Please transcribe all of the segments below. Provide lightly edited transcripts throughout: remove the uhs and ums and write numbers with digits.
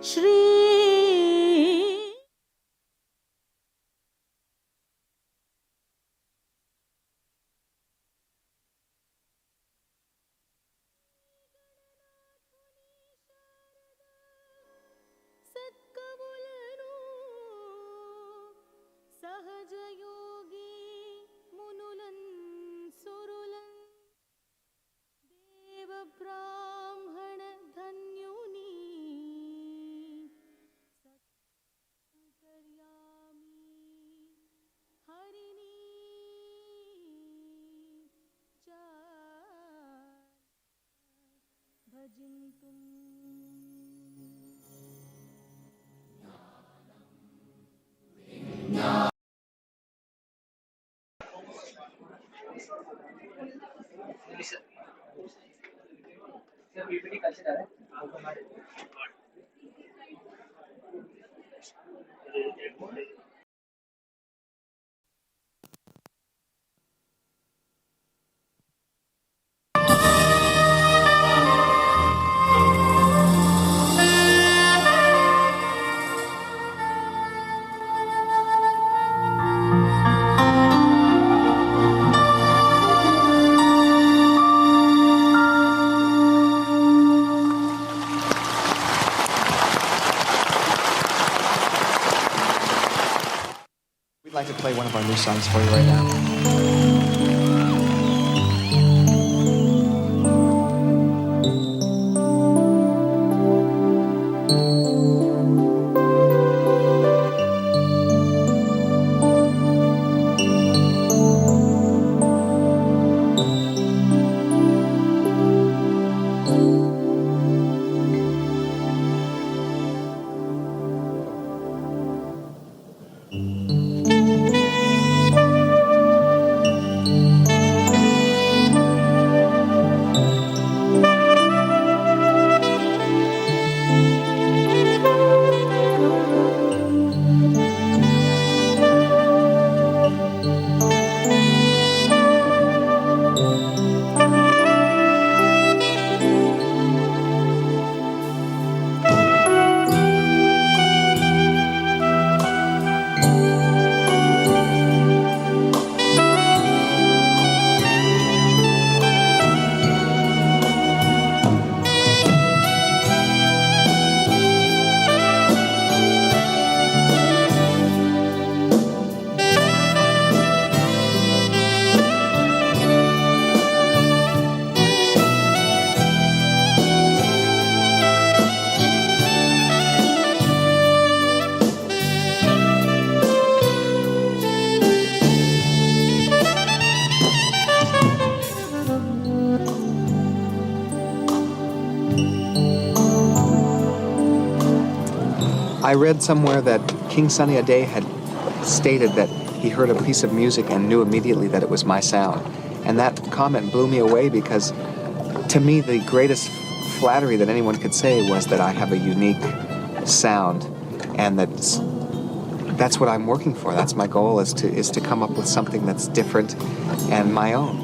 Shri Satkavulanu Sahajayogi Munulan Surulan Deva Brahmana Dhanyuni Satkaryami Harini Cha Bhajintum. We'd like to play one of our new songs for you right now. I read somewhere that King Sunny Ade had stated that he heard a piece of music and knew immediately that it was my sound. And that comment blew me away because, to me, the greatest flattery that anyone could say was that I have a unique sound, and that's what I'm working for. That's my goal, is to come up with something that's different and my own.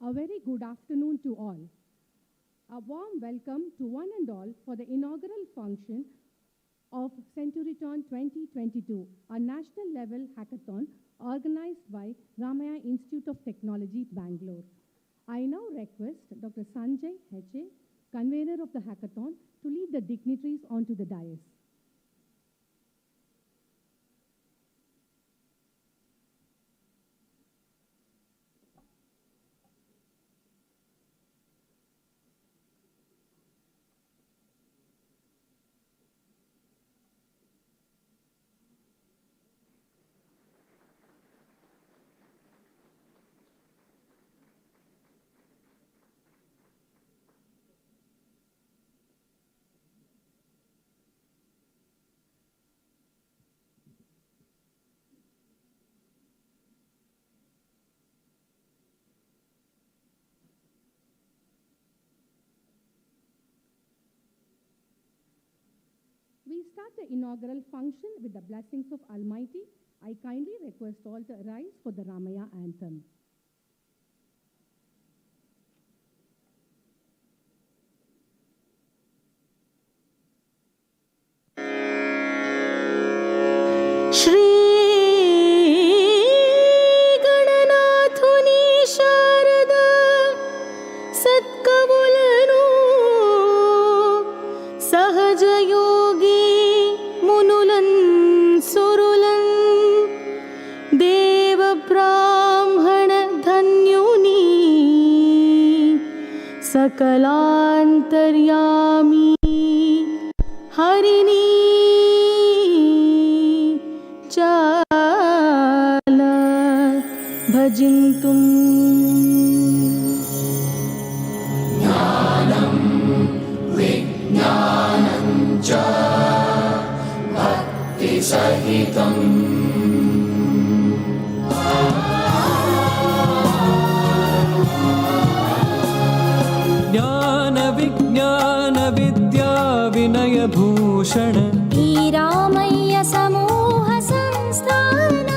A very good afternoon to all. A warm welcome to one and all for the inaugural function of CentuRITon 2022, a national level hackathon organized by Ramaiah Institute of Technology, Bangalore. I now request Dr. Sanjay Heche, convener of the hackathon, to lead the dignitaries onto the dais. We start the inaugural function with the blessings of Almighty. I kindly request all to rise for the Ramaiah anthem. Shri गणनाथुनी Sharda सत्कवुलनु सहज योगी मुनुलन सुरु सकलान्तर्यामी हरिणी चाल भजिन्तुम् ज्ञान विज्ञान विद्या विनय भूषण रामय्य समूह संस्थान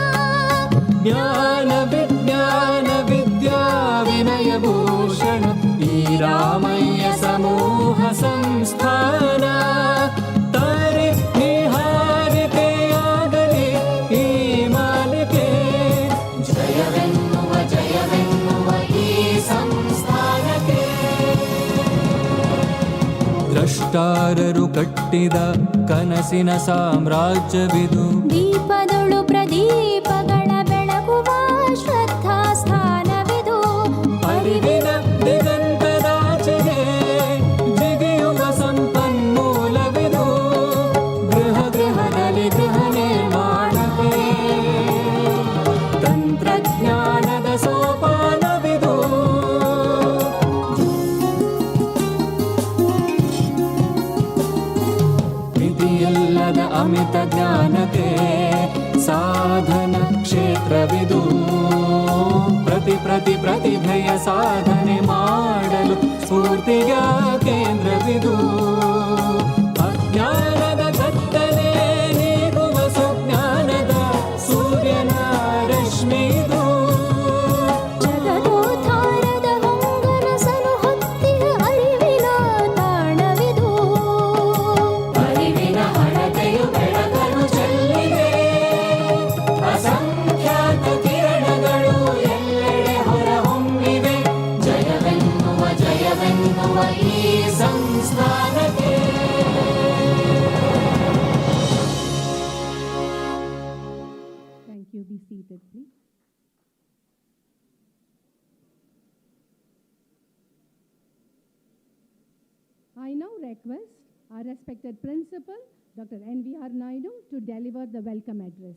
ज्ञान विज्ञान विद्या विनय भूषण रामय्य समूह संस्थान तारे निहारिते आगले ಈ ಮಾಲಿಕೆ ಜಯವೆನ್ನುವ ಈ ಸಂಸ್ಥಾನಕ್ಕೆ ದ್ರಷ್ಟಾರರು ಕಟ್ಟಿದ ಕನಸಿನ ಸಾಮ್ರಾಜ್ಯವಿದು ದೀಪದೊಳು ಪ್ರದೀಪಗಳ ಬೆಳಗುವ ಶ್ರದ್ಧಾ ಸ್ಥಾನವಿದು ಅರಿವಿನ ದಿಗಂತದಾಚೆಗೆ ಜಿಗಿಯುವ ಸಂಪನ್ಮೂಲವಿದು ಗೃಹ ಗೃಹದಲ್ಲಿ ಗೃಹ ನಿರ್ಮಾಣಕ್ಕೆ ತಂತ್ರಜ್ಞಾನದ ಸೋಪಾನವಿದು ಮಿತಿಯಿಲ್ಲದ ಅಮಿತ ಜ್ಞಾನಕ್ಕೆ ಸಾಧನ ಕ್ಷೇತ್ರವಿದು ಪ್ರತಿಭೆಯ ಸಾಧನೆ ಮಾಡಲು ಸ್ಫೂರ್ತಿಯ ಕೇಂದ್ರವಿದು ಅಜ್ಞಾನದ ಕತ್ತಲೆ ನೀಗುವ ಸುಜ್ಞಾನದ ಸೂರ್ಯನ ರಶ್ಮಿದು ಜಗದೋದ್ಧಾರದ ಹೊಂಗನಸನು ಹೊತ್ತಿದ ಅರಿವಿನ ತಾಣವಿದು ಅರಿವಿನ ಹಣತೆಯು ಬೆಳಕನ್ನು ಚೆಲ್ಲಿದೆ ಅಸಂಖ್ಯಾತ ಕಿರಣಗಳು ಎಲ್ಲೆಡೆ ಹೊರಹೊಮ್ಮಿವೆ ಜಯವೆನ್ನುವ ಈ ಸಂಸ್ಥಾನಕ್ಕೆ Thank you. Be seated, please. I now request our respected principal, Dr. N.V.R. Naidu, to deliver the welcome address.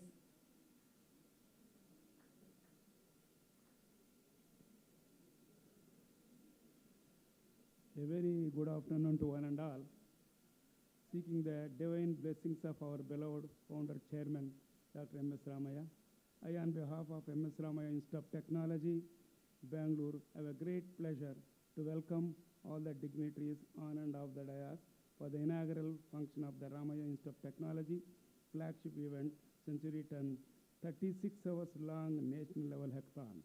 A very good afternoon to one and all. Seeking the divine blessings of our beloved founder chairman, Dr. M.S. Ramaiah, I, on behalf of M.S. Ramaiah Institute of Technology, Bangalore, have a great pleasure to welcome all the dignitaries on and off the dais for the inaugural function of the Ramaiah Institute of Technology flagship event, CentuRITon 36 hours long National Level Hackathon.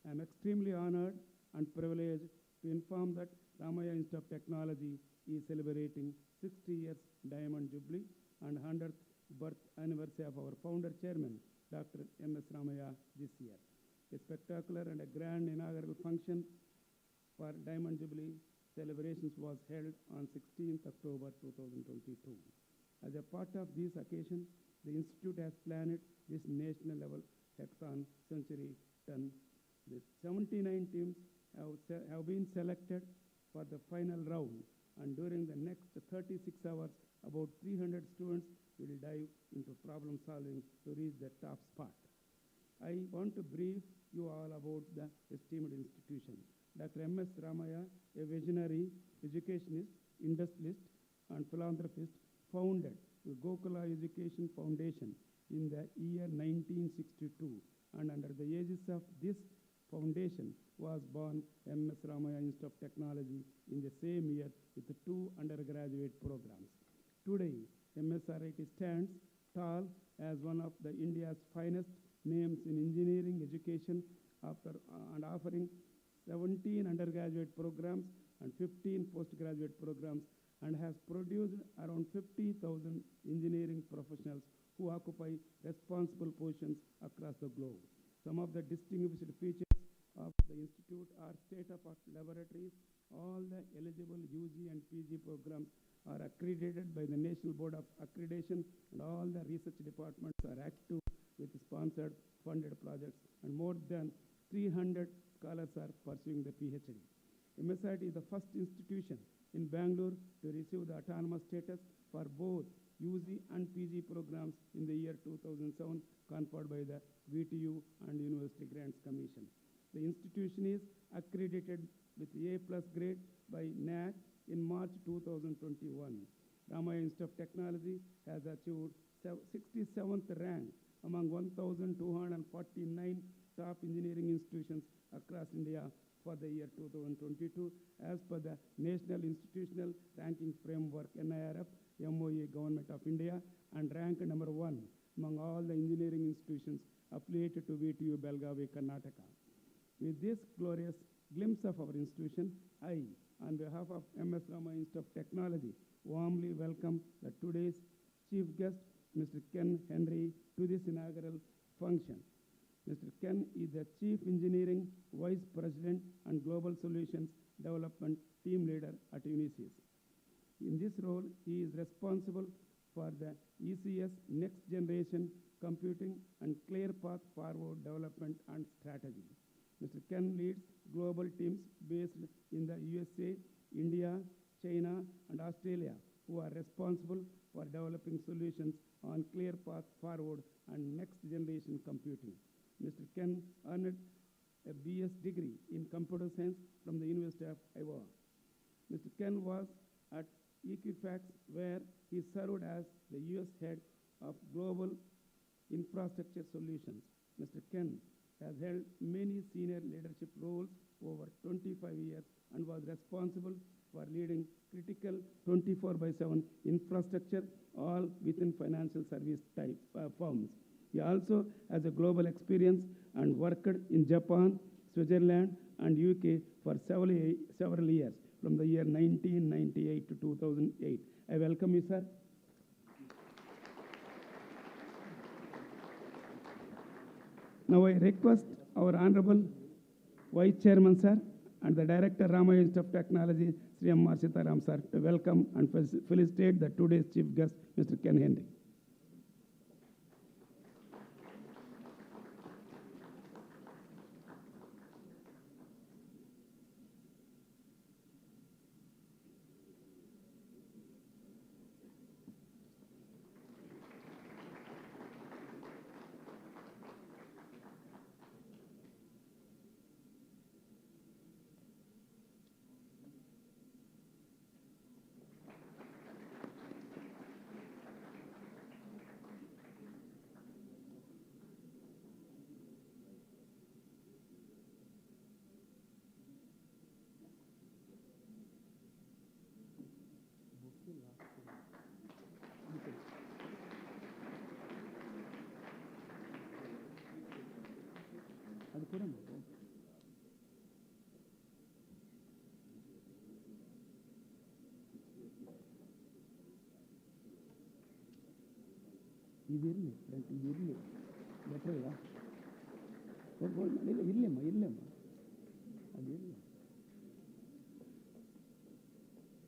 I am extremely honored and privileged to inform that Ramaiah Institute of Technology is celebrating 60 years Diamond Jubilee and 100th birth anniversary of our founder chairman, Dr. M.S. Ramaiah this year. A spectacular and a grand inaugural function for Diamond Jubilee celebrations was held on 16th October 2022. As a part of this occasion, the Institute has planned this national level hackathon CentuRITon. The 79 teams have been selected for the final round, and during the next 36 hours, about 300 students will dive into problem solving to reach the top spot. I want to brief you all about the esteemed institution. Dr. M.S. Ramaiah, a visionary educationist, industrialist, and philanthropist, founded the Gokula Education Foundation in the year 1962, and under the aegis of this foundation was born M.S. Ramaiah Institute of Technology in the same year with 2 undergraduate programs. Today, MSRIT stands tall as one of the India's finest names in engineering education and offering 17 undergraduate programs and 15 postgraduate programs, and has produced around 50,000 engineering professionals who occupy responsible positions across the globe. Some of the distinguished features of the institute are state-of-art laboratories. All the eligible UG and PG programs are accredited by the National Board of Accreditation, and all the research departments are active with sponsored, funded projects, and more than 300 scholars are pursuing the PhD. MSIT is the first 2007 conferred by the VTU and University Grants Commission. The institution is accredited with A+ grade by NAC in March 2021. Ramaiah Institute of Technology has achieved 67th rank among 1,249 top engineering institutions across India for the year 2022 as per the National Institutional Ranking Framework NIRF MOE Government of India, and ranked number 1 among all the engineering institutions affiliated to VTU Belgavi, Karnataka. With this glorious glimpse of our institution, I, on behalf of MS Ramaiah Institute of Technology, warmly welcome the today's chief guest, Mr. Ken Henry, to this inaugural function. Mr. Ken is the Chief Engineering Vice President and Global Solutions Development Team Leader at Unisys. In this role, he is responsible for the ECS Next Generation Computing and Clear Path Forward Development and Strategy. Mr. Ken leads global teams based in the USA, India, China, and Australia, who are responsible for developing solutions on clear path forward and next generation computing. Mr. Ken earned a BS degree in computer science from the University of Iowa. Mr. Ken was at Equifax, where he served as the US head of Global Infrastructure Solutions. Mr. Ken has held many senior leadership roles over 25 years and was responsible for leading critical 24/7 infrastructure, all within financial service type firms. He also has a global experience and worked in Japan, Switzerland, and UK for several years, from the year 1998 to 2008. I welcome you, sir. Now I request our Honorable Vice Chairman, sir, and the Director, Ramaiah Institute of Technology, Sri M.R. Seetharam, sir, to welcome and felicitate the today's chief guest, Mr. Ken Henry.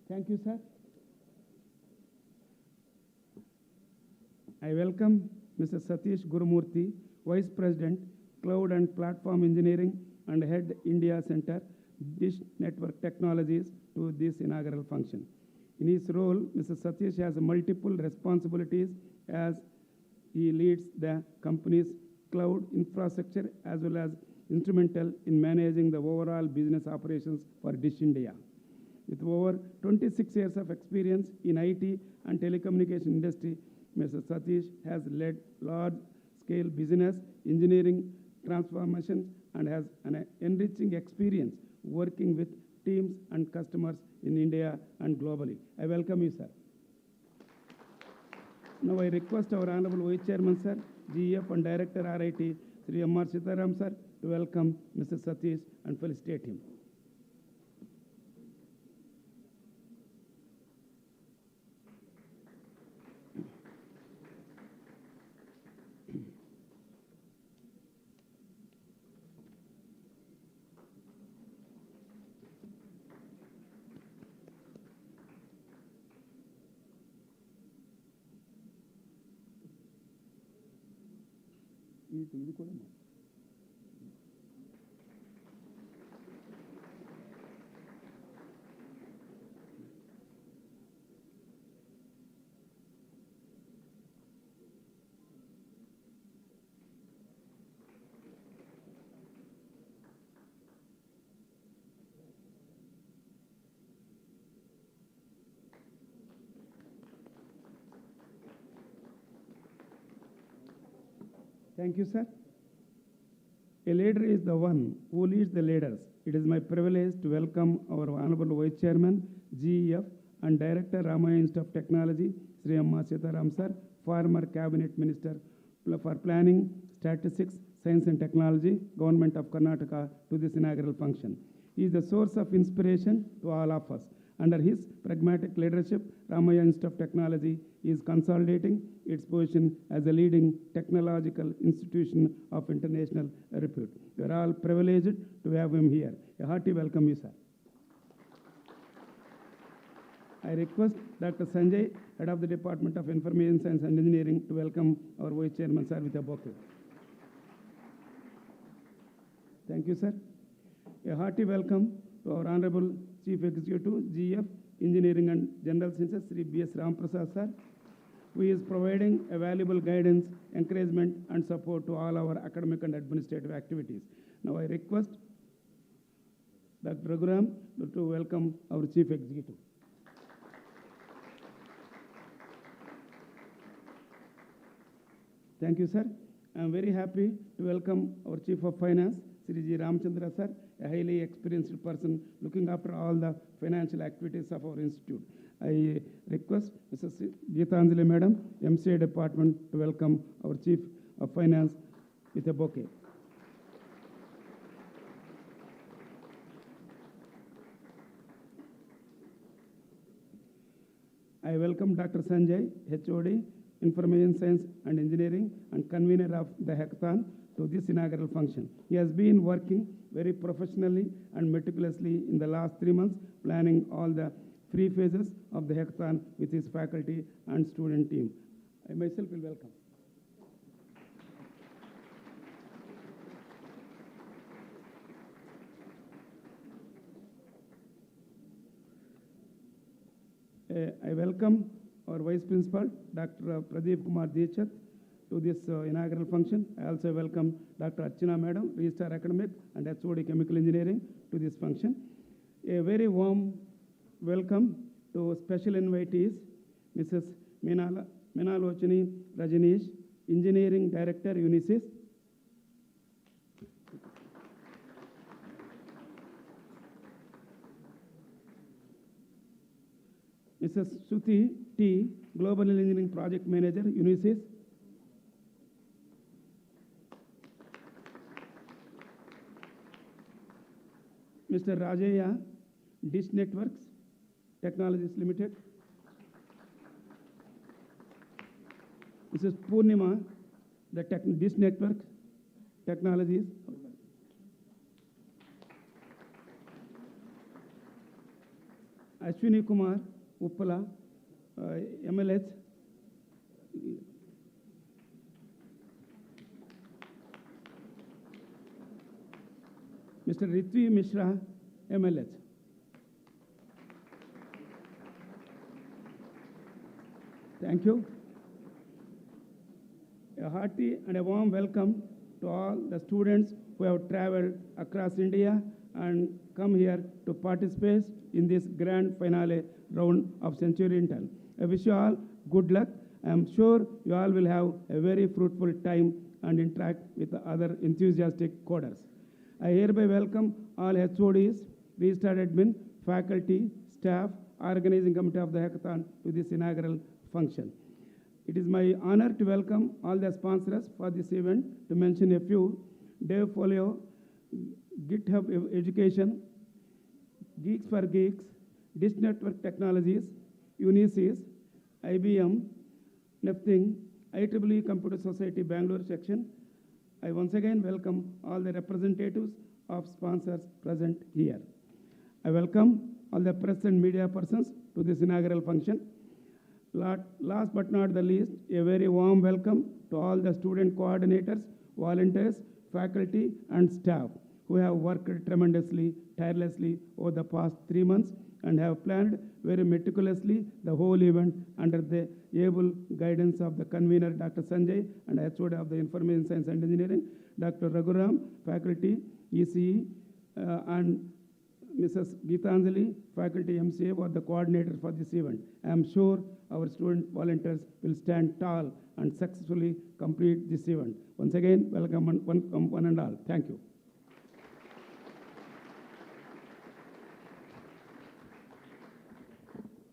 Thank you, sir. I welcome Mr. Satish Gurumoorthy, Vice President, Cloud and Platform Engineering and Head India Center, Dish Network Technologies, to this inaugural function. In his role, Mr. Satish has multiple responsibilities as he leads the company's cloud infrastructure as well as instrumental in managing the overall business operations for Dish India. With over 26 years of experience in IT and telecommunication industry, Mr. Satish has led large-scale business engineering transformations and has an enriching experience working with teams and customers in India and globally. I welcome you, sir. Now I request our Honorable Vice Chairman, sir, GF and Director RIT, Sri M.R. Seetharam, sir, to welcome Mr. Satish and felicitate him. ఇది కూడా Thank you, sir. A leader is the one who leads the leaders. It is my privilege to welcome our Honorable Vice Chairman, GEF, and Director, Ramaiah Institute of Technology, Sri Amma Seetharam, sir, former Cabinet Minister for Planning, Statistics, Science and Technology, Government of Karnataka, to this inaugural function. He is the source of inspiration to all of us. Under his pragmatic leadership, Ramaiah Institute of Technology is consolidating its position as a leading technological institution of international repute. We are all privileged to have him here. A hearty welcome, you, sir. I request Dr. Sanjay, Head of the Department of Information Science and Engineering, to welcome our Vice Chairman, sir, with a bouquet. Thank you, sir. A hearty welcome to our Honorable Chief Executive, GF, Engineering and General Sciences, Sri B.S. Ramprasad, sir, who is providing a valuable guidance, encouragement, and support to all our academic and administrative activities. Now I request Dr. Raghuram to welcome our Chief Executive. Thank you, sir. I am very happy to welcome our Chief of Finance, Sri G. Ramchandra, sir, a highly experienced person looking after all the financial activities of our institute. I request Mrs. Geetanjali, Madam, MCA Department, to welcome our Chief of Finance with a bouquet. I welcome Dr. Sanjay, HOD, Information Science and Engineering, and convener of the hackathon, to this inaugural function. He has been working very professionally and meticulously in the last 3 months, planning all the 3 phases of the hackathon with his faculty and student team. I myself will welcome. I welcome our Vice Principal, Dr. Pradeep Kumar Dichat, to this inaugural function. I also welcome Dr. Archana Madam, Registrar Academic and HOD Chemical Engineering, to this function. A very warm welcome to special invitees, Mrs. Menalochini Rajneesh, Engineering Director, Unisys. Mrs. Suti T, Global Engineering Project Manager, Unisys. Mr. Rajaya, Dish Networks Technologies Limited. Mrs. Purnima, the Dish Network Technologies. Ashwini Kumar Uppala, MLS. Mr. Ritvi Mishra, MLS. Thank you. A hearty and a warm welcome to all the students who have traveled across India and come here to participate in this grand finale round of CentuRITon. I wish you all good luck. I am sure you all will have a very fruitful time and interact with the other enthusiastic coders. I hereby welcome all HODs, registered admin, faculty, staff, organizing committee of the hackathon to this inaugural function. It is my honor to welcome all the sponsors for this event. To mention a few: Dev Folio, GitHub Education, Geeks for Geeks, Dish Network Technologies, Unisys, IBM, Nefting, IEEE Computer Society Bangalore section. I once again welcome all the representatives of sponsors present here. I welcome all the press and media persons to this inaugural function. Last but not the least, a very warm welcome to all the student coordinators, volunteers, faculty, and staff who have worked tremendously, tirelessly over the past 3 months and have planned very meticulously the whole event under the able guidance of the convener, Dr. Sanjay, and HOD of the Information Science and Engineering, Dr. Raghuram, faculty, ECE, and Mrs. Geetanjali, faculty MCA, were the coordinators for this event. I am sure our student volunteers will stand tall and successfully complete this event. Once again, welcome one and all. Thank you.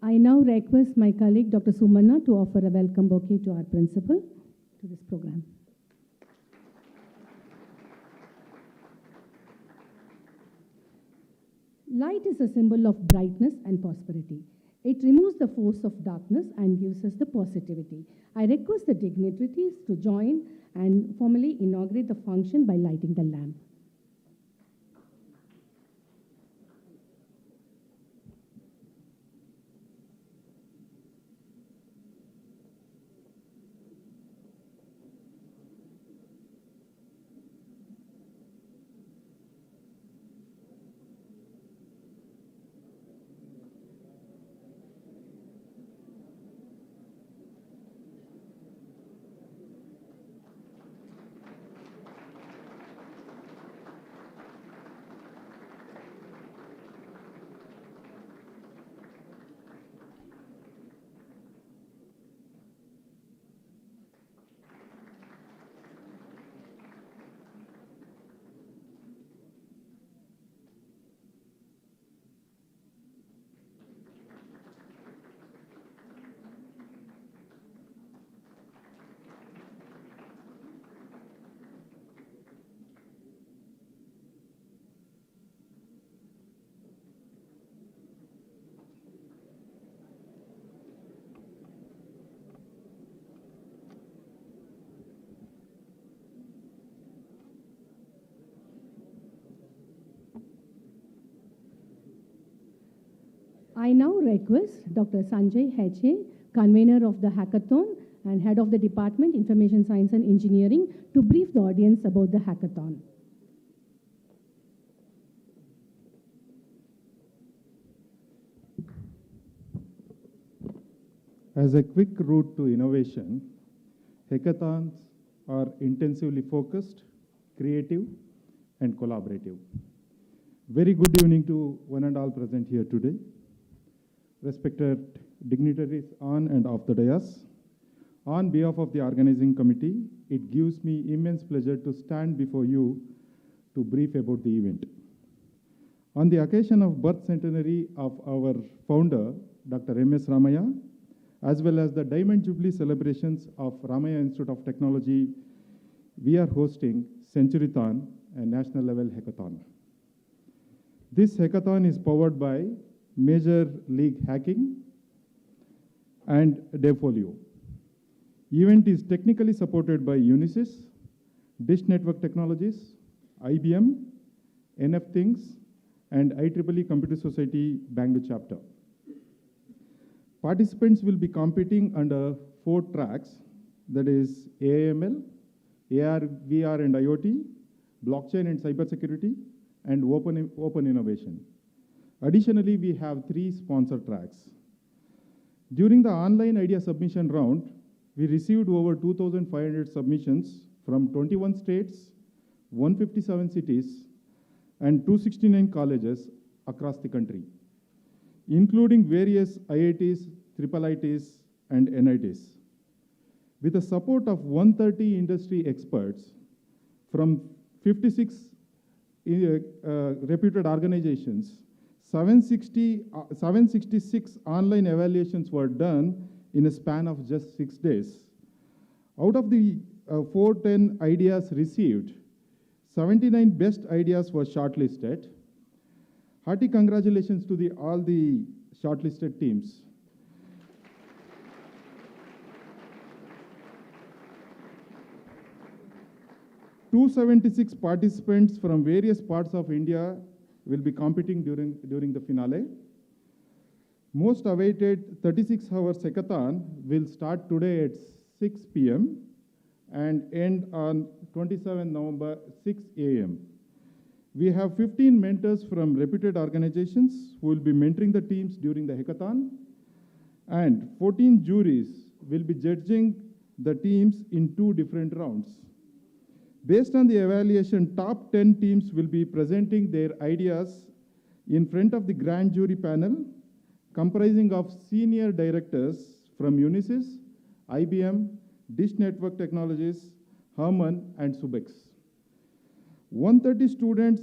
I now request my colleague, Dr. Sumanna, to offer a welcome bouquet to our principal to this program. Light is a symbol of brightness and prosperity. It removes the force of darkness and gives us the positivity. I request the dignitaries to join and formally inaugurate the function by lighting the lamp. I now request Dr. Sanjay Heche, convener of the hackathon and head of the Department, Information Science and Engineering, to brief the audience about the hackathon. As a quick route to innovation, hackathons are intensively focused, creative, and collaborative. Very good evening to one and all present here today. Respected dignitaries on and off the dais, on behalf of the organizing committee, it gives me immense pleasure to stand before you to brief about the event. On the occasion of birth centenary of our founder, Dr. M.S. Ramaiah, as well as the Diamond Jubilee celebrations of Ramaiah Institute of Technology, we are hosting CentuRITon, a national level hackathon. This hackathon is powered by Major League Hacking and Devfolio. Event is technically supported by Unisys, Dish Network Technologies, IBM, NF Things, and IEEE Computer Society Bangalore chapter. Participants will be competing under 4 tracks, that is AML, AR, VR and IoT, blockchain and cybersecurity, and open innovation. Additionally, we have 3 sponsor tracks. During the online idea submission round, we received over 2,500 submissions from 21 states, 157 cities, and 269 colleges across the country, including various IITs, IIITs, and NITs. With the support of 130 industry experts from 56 reputed organizations, 766 online evaluations were done in a span of just 6 days. Out of the 410 ideas received, 79 best ideas were shortlisted. Hearty congratulations to all the shortlisted teams. "276 participants from various parts of India will be competing during the finale. Most awaited 36-hour hackathon will start today at 6 p.m. and end on 27 November, 6 a.m. We have 15 mentors from reputed organizations who will be mentoring the teams during the hackathon, and 14 juries will be judging the teams in 2 different rounds. Based on the evaluation, top 10 teams will be presenting their ideas in front of the grand jury panel, comprising of senior directors from Unisys, IBM, Dish Network Technologies, Herman, and Subex. 130 students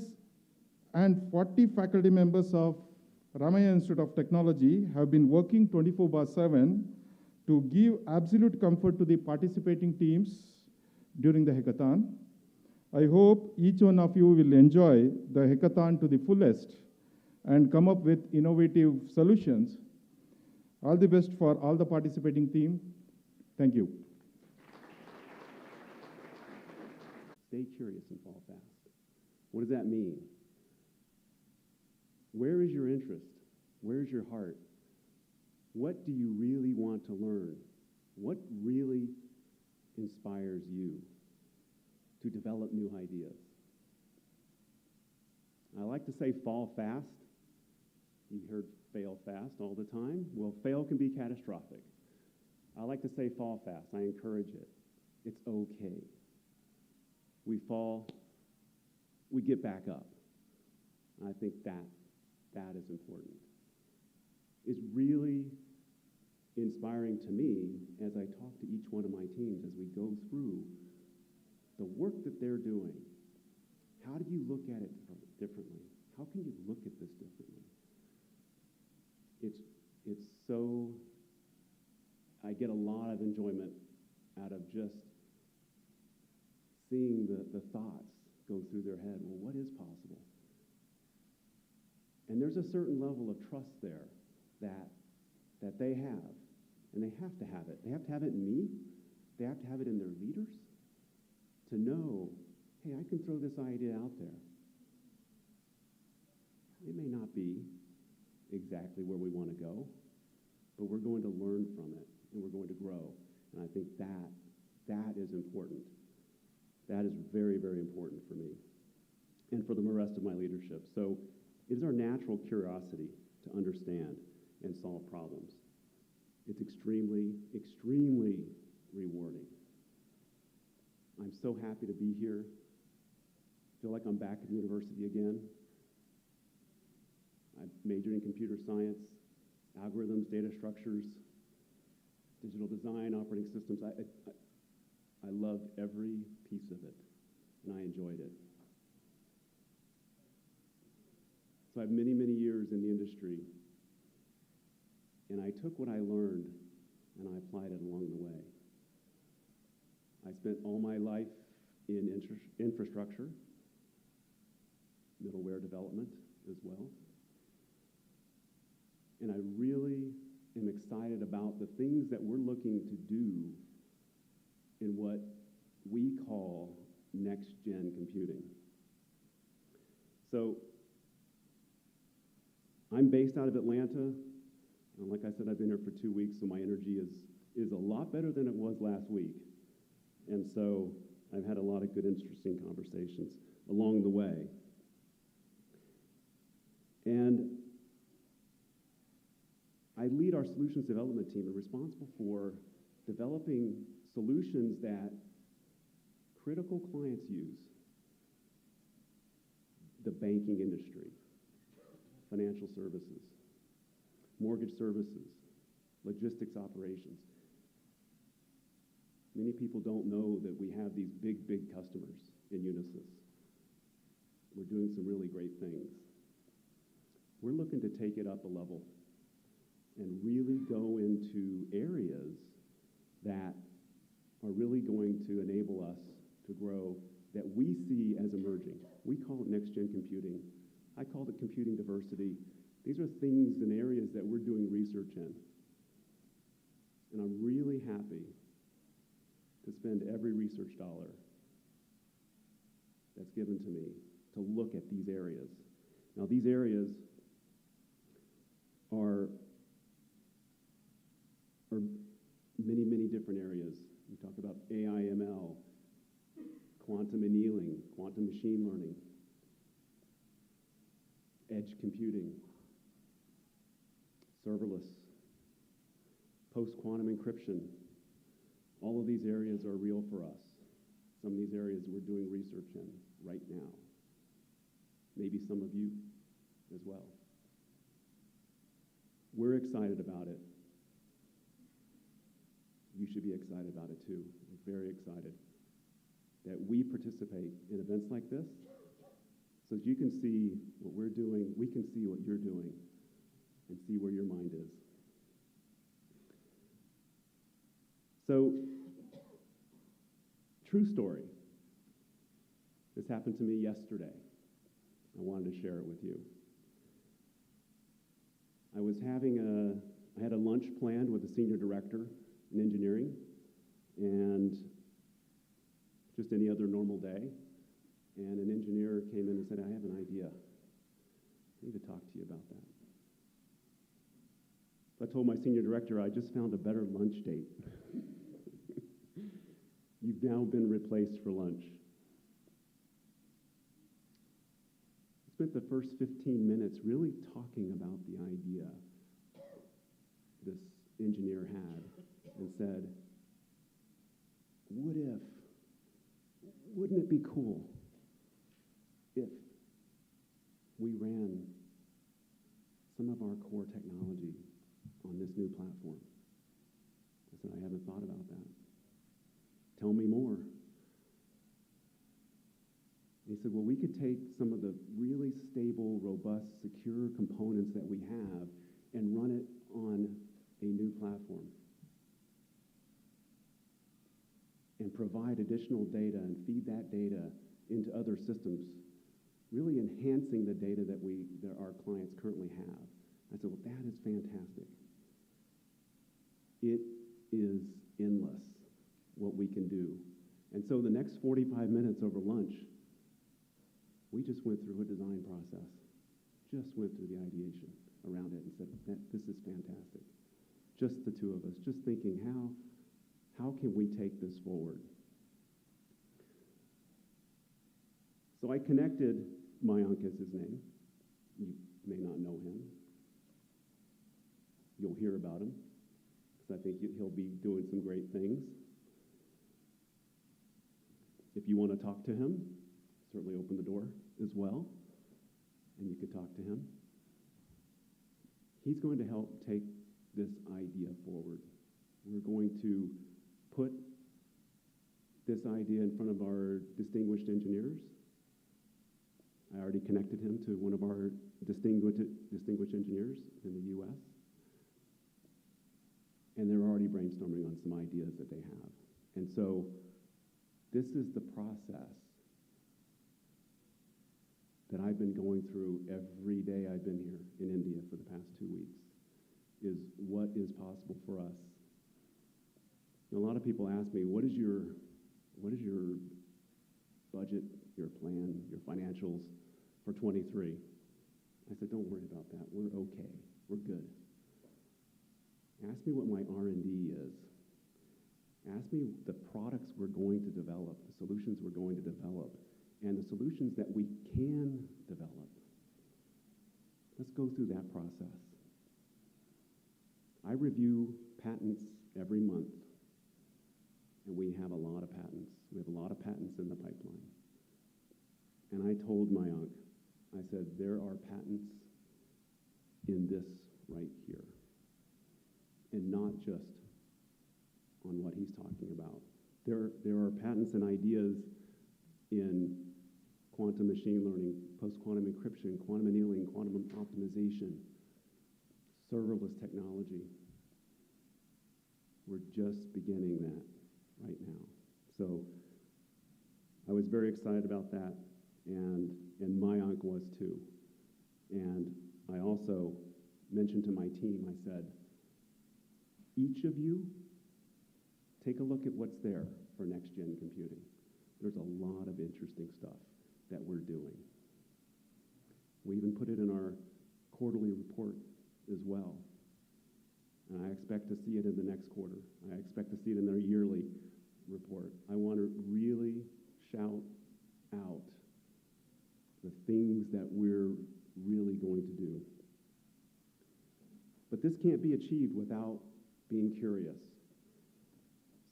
and 40 faculty members of Ramaiah Institute of Technology have been working 24/7 to give absolute comfort to the participating teams during the hackathon. I hope each one of you will enjoy the hackathon to the fullest and come up with innovative solutions. All the best for all the participating team. Thank you. Stay curious and fall fast. What does that mean? Where is your interest? Where's your heart? What do you really want to learn? What really inspires you to develop new ideas? I like to say fall fast. You heard fail fast all the time. Well, fail can be catastrophic. I like to say fall fast. I encourage it. It's okay. We fall, we get back up. I think that is important. It's really inspiring to me as I talk to each one of my teams as we go through the work that they're doing. How do you look at it differently? How can you look at this differently? It's so, I get a lot of enjoyment out of just seeing the thoughts go through their head. Well, what is possible? And there's a certain level of trust there that they have, and they have to have it. They have to have it in me. They have to have it in their leaders to know, hey, I can throw this idea out there. It may not be exactly where we want to go, but we're going to learn from it, and we're going to grow. And I think that is important. That is very, very important for me and for the rest of my leadership. So it is our natural curiosity to understand and solve problems. It's extremely, extremely rewarding. I'm so happy to be here. I feel like I'm back at university again. I majored in computer science, algorithms, data structures, digital design, operating systems. I loved every piece of it, and I enjoyed it. So I have many, many years in the industry, and I took what I learned and I applied it along the way. I spent all my life in infrastructure, middleware development as well. And I really am excited about the things that we're looking to do in what we call next-gen computing. So I'm based out of Atlanta. And like I said, I've been here for 2 weeks, so my energy is a lot better than it was last week. And so I've had a lot of good, interesting conversations along the way. And I lead our solutions development team and responsible for developing solutions that critical clients use. The banking industry, financial services, mortgage services, logistics operations. Many people don't know that we have these big, big customers in Unisys. We're doing some really great things. We're looking to take it up a level and really go into areas that are really going to enable us to grow that we see as emerging. We call it next-gen computing. I call it computing diversity. These are things and areas that we're doing research in. And I'm really happy to spend every research dollar that's given to me to look at these areas. Now, these areas are many, many different areas. We talk about AI, ML, quantum annealing, quantum machine learning, edge computing, serverless, post-quantum encryption. All of these areas are real for us. Some of these areas we're doing research in right now. Maybe some of you as well. We're excited about it. you should be excited about it too. I'm very excited that we participate in events like this so that you can see what we're doing, we can see what you're doing, and see where your mind is. So, true story. This happened to me yesterday. I wanted to share it with you. I had a lunch planned with the senior director in engineering, and just any other normal day, and an engineer came in and said, I have an idea. I need to talk to you about that. So I told my senior director, I just found a better lunch date. You've now been replaced for lunch. I spent the first 15 minutes really talking about the idea this engineer had and said, wouldn't it be cool if we ran some of our core technology on this new platform? I said, I haven't thought about that. Tell me more. He said, well, we could take some of the really stable, robust, secure components that we have and run it on a new platform and provide additional data and feed that data into other systems, really enhancing the data that our clients currently have. I said, well, that is fantastic. It is endless what we can do. And so the next 45 minutes over lunch, we just went through a design process, just went through the ideation around it and said, this is fantastic. Just the two of us, just thinking, how can we take this forward? So I connected Mayank is his name. You may not know him. You'll hear about him, because I think he'll be doing some great things. If you want to talk to him, certainly open the door as well, and you could talk to him. He's going to help take this idea forward. We're going to put this idea in front of our distinguished engineers. I already connected him to one of our distinguished engineers in the U.S. And they're already brainstorming on some ideas that they have. And so this is the process that I've been going through every day I've been here in India for the past 2 weeks, is what is possible for us. And a lot of people ask me, what is your budget, your plan, your financials for 23? I said, don't worry about that. We're okay. We're good. Ask me what my R&D is. Ask me the products we're going to develop, the solutions we're going to develop, and the solutions that we can develop. Let's go through that process. I review patents every month, and we have a lot of patents. We have a lot of patents in the pipeline. And I told Mayank, I said, there are patents in this right here, and not just on what he's talking about. There are patents and ideas in quantum machine learning, post-quantum encryption, quantum annealing, quantum optimization, serverless technology. We're just beginning that right now. So I was very excited about that, and Mayank was too. And I also mentioned to my team, I said, each of you, take a look at what's there for next-gen computing. There's a lot of interesting stuff that we're doing. We even put it in our quarterly report as well. And I expect to see it in the next quarter. I expect to see it in their yearly report. I want to really shout out the things that we're really going to do. But this can't be achieved without being curious.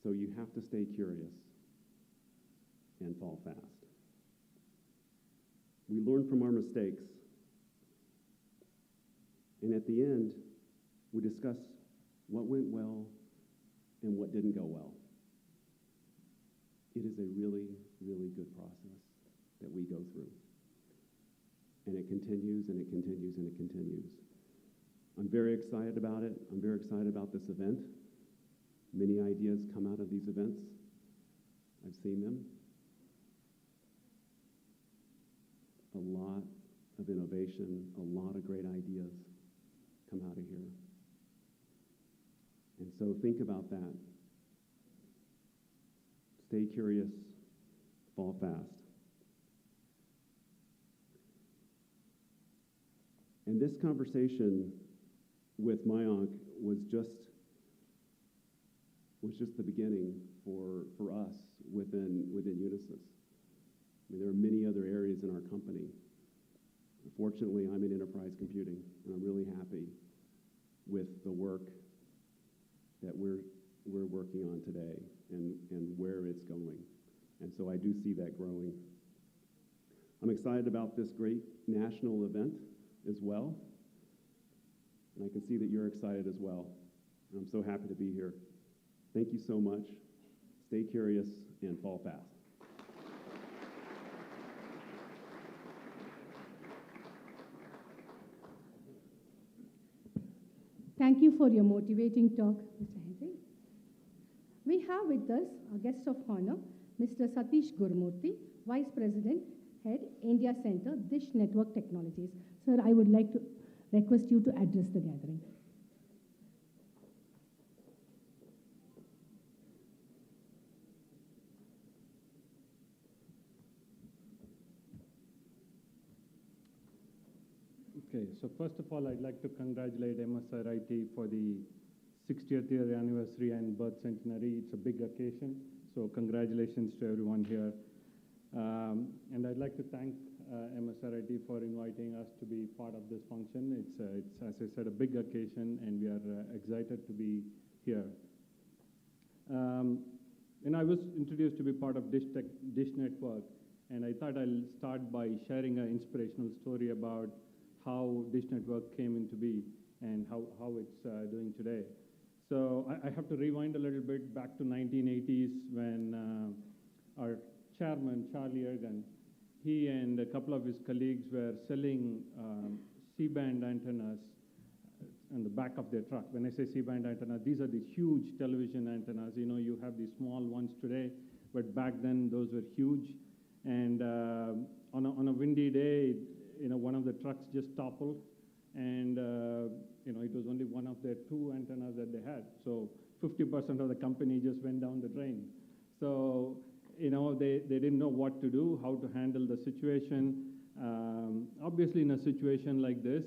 So you have to stay curious and fall fast. We learn from our mistakes. And at the end, we discuss what went well and what didn't go well. It is a really, really good process that we go through. And it continues, and it continues, and it continues. I'm very excited about it. I'm very excited about this event. Many ideas come out of these events. I've seen them. A lot of innovation, a lot of great ideas come out of here. And so think about that. Stay curious, fall fast. And this conversation with Mayank was just the beginning for us within Unisys. I mean, there are many other areas in our company. Fortunately, I'm in enterprise computing, and I'm really happy with the work that we're working on today and where it's going. And so I do see that growing. I'm excited about this great national event as well. And I can see that you're excited as well. And I'm so happy to be here. Thank you so much. Stay curious and fall fast. Thank you for your motivating talk, Mr. Henry. We have with us a guest of honor, Mr. Satish Gurumoorthy, Vice President, Head, India Center, Dish Network Technologies. Sir, I would like to request you to address the gathering. Okay, so first of all, I'd like to congratulate CentuRIT for the 60th year anniversary and birth centenary. It's a big occasion, so congratulations to everyone here. And I'd like to thank CentuRIT for inviting us to be part of this function. It's as I said, a big occasion, and we are excited to be here. And I was introduced to be part of Dish Network, and I thought I'll start by sharing an inspirational story about how Dish Network came into be and how it's doing today. So I have to rewind a little bit back to 1980s when our chairman, Charlie Ergen, he and a couple of his colleagues were selling C-band antennas on the back of their truck. When I say C-band antenna, these are these huge television antennas. You know, you have these small ones today, but back then those were huge. And on a windy day, you know, one of the trucks just toppled, and you know, it was only one of their two antennas that they had. So 50% of the company just went down the drain. So you know, they didn't know what to do, how to handle the situation. Obviously, in a situation like this,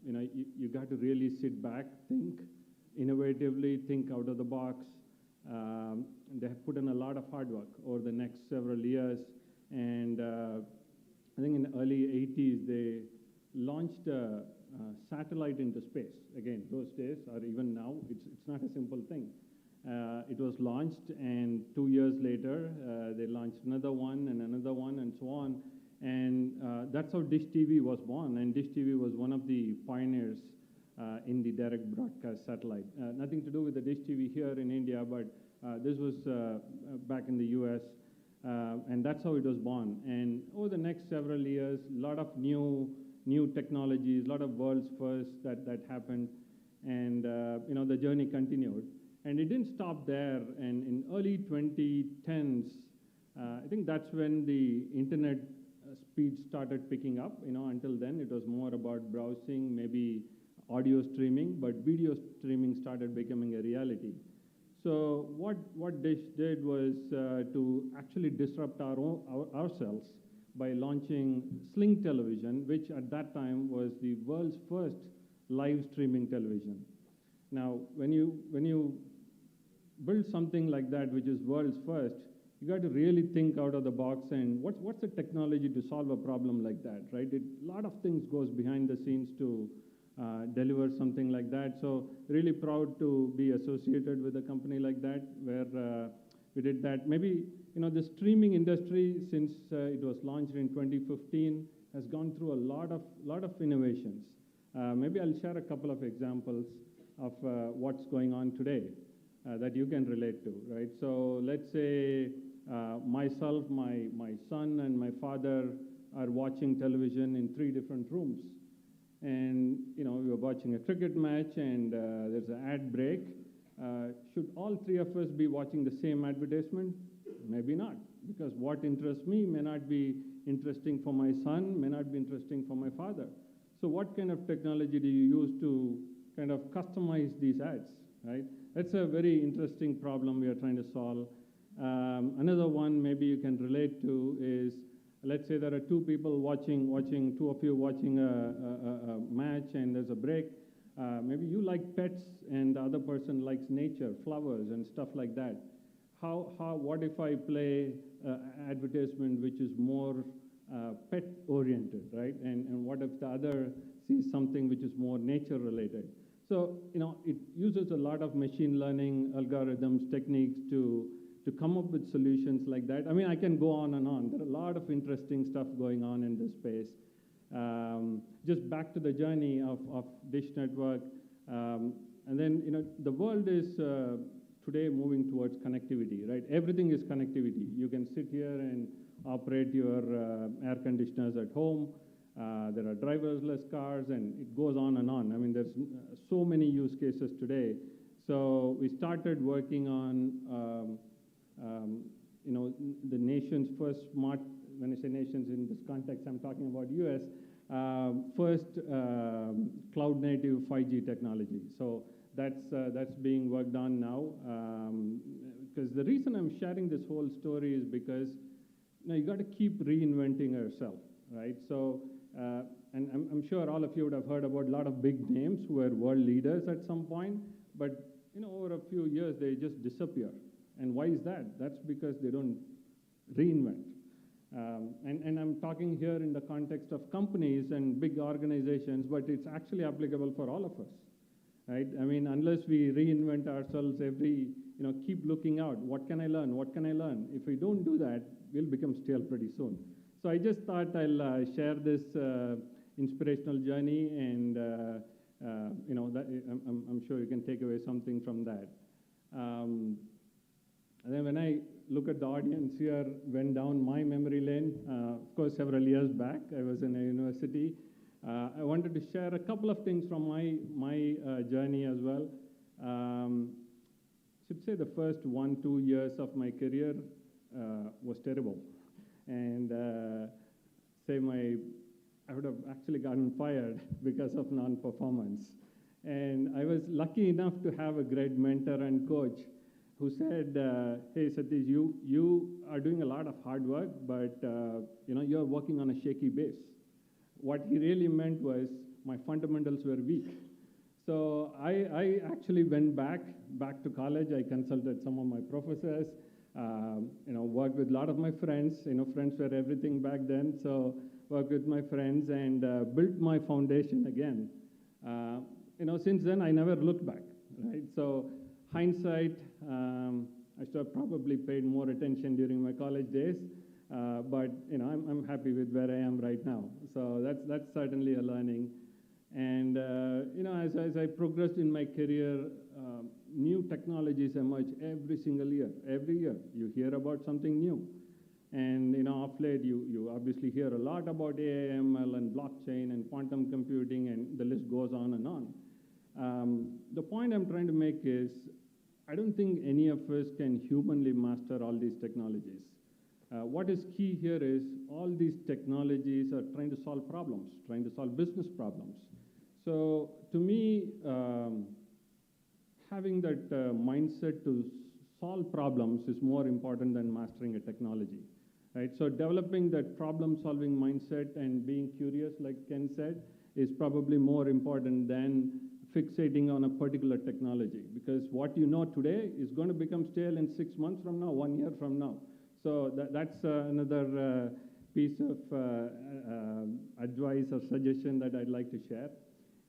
you know, you got to really sit back, think innovatively, think out of the box. They have put in a lot of hard work over the next several years, and I think in the early 80s, they launched a satellite into space. Again, those days, or even now, it's not a simple thing. It was launched, and 2 years later, they launched another one, and so on. And that's how Dish TV was born. And Dish TV was one of the pioneers in the direct broadcast satellite. Nothing to do with the Dish TV here in India, but this was back in the US. And that's how it was born. And over the next several years, a lot of new technologies, a lot of world's firsts that happened. And you know, the journey continued. And it didn't stop there. And in early 2010s, I think that's when the internet speed started picking up. You know, until then, it was more about browsing, maybe audio streaming, but video streaming started becoming a reality. So what Dish did was to actually disrupt ourselves by launching Sling Television, which at that time was the world's first live streaming television. Now, when you build something like that, which is world's first, you got to really think out of the box and what's the technology to solve a problem like that, right? A lot of things goes behind the scenes to deliver something like that. So really proud to be associated with a company like that, where we did that. Maybe, you know, the streaming industry, since it was launched in 2015, has gone through a lot of innovations. Maybe I'll share a couple of examples of what's going on today. that you can relate to, right? So let's say myself, my son, and my father are watching television in 3 different rooms. And, we were watching a cricket match and there's an ad break. Should all 3 of us be watching the same advertisement? Maybe not, because what interests me may not be interesting for my son, may not be interesting for my father. So what kind of technology do you use to kind of customize these ads, right? That's a very interesting problem we are trying to solve. Another one maybe you can relate to is, let's say there are 2 people watching 2 of you watching a match and there's a break. Maybe you like pets and the other person likes nature, flowers and stuff like that. What if I play advertisement which is more pet oriented, right? And what if the other sees something which is more nature related? So, it uses a lot of machine learning algorithms, techniques to come up with solutions like that. I mean, I can go on and on. There are a lot of interesting stuff going on in this space. Just back to the journey of Dish Network. And then, the world is today moving towards connectivity, right? Everything is connectivity. You can sit here and operate your air conditioners at home. There are driverless cars, and it goes on and on. I mean, there's so many use cases today. So we started working on, the nation's first smart, when I say nations in this context, I'm talking about US, first cloud-native 5G technology. So that's being worked on now. Because the reason I'm sharing this whole story is because you got to keep reinventing yourself, right? So, and I'm sure all of you would have heard about a lot of big names who were world leaders at some point, but over a few years they just disappear. And why is that? That's because they don't reinvent. And I'm talking here in the context of companies and big organizations, but it's actually applicable for all of us, right? I mean, unless we reinvent ourselves keep looking out, what can I learn? What can I learn? If we don't do that, we'll become stale pretty soon. So I just thought I'll share this inspirational journey, and I'm sure you can take away something from that. And then when I look at the audience here, went down my memory lane, of course, several years back, I was in a university. I wanted to share a couple of things from my journey as well. Should say the first 1-2 years of my career was terrible. And I would have actually gotten fired because of non-performance. And I was lucky enough to have a great mentor and coach who said, hey, Satish, you are doing a lot of hard work, but you're working on a shaky base. What he really meant was my fundamentals were weak. So I actually went back to college. I consulted some of my professors, worked with a lot of my friends. Friends were everything back then. So worked with my friends and built my foundation again. Since then, I never looked back, right? So hindsight, I should have probably paid more attention during my college days, but I'm happy with where I am right now. So that's certainly a learning. And as I progressed in my career, new technologies emerge every single year. Every year, you hear about something new. And of late, you obviously hear a lot about AI, ML, and blockchain, and quantum computing, and the list goes on and on. The point I'm trying to make is, I don't think any of us can humanly master all these technologies. What is key here is all these technologies are trying to solve problems, trying to solve business problems. So to me, having that mindset to solve problems is more important than mastering a technology, right? So developing that problem-solving mindset and being curious, like Ken said, is probably more important than fixating on a particular technology, because what you know today is going to become stale in 6 months from now, 1 year from now. So that's another piece of advice or suggestion that I'd like to share.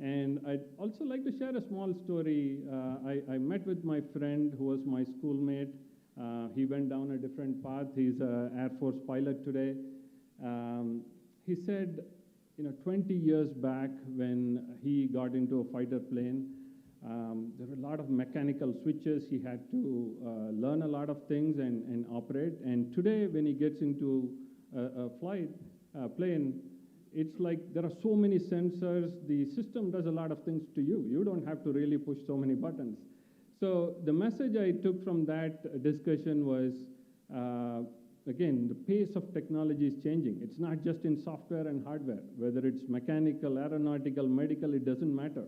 And I'd also like to share a small story. I met with my friend who was my schoolmate. He went down a different path. He's an Air Force pilot today. He said, 20 years back when he got into a fighter plane, There were a lot of mechanical switches. He had to learn a lot of things and operate. And today, when he gets into a plane, it's like there are so many sensors. The system does a lot of things to you. You don't have to really push so many buttons. So the message I took from that discussion was, again, the pace of technology is changing. It's not just in software and hardware. Whether it's mechanical, aeronautical, medical, it doesn't matter.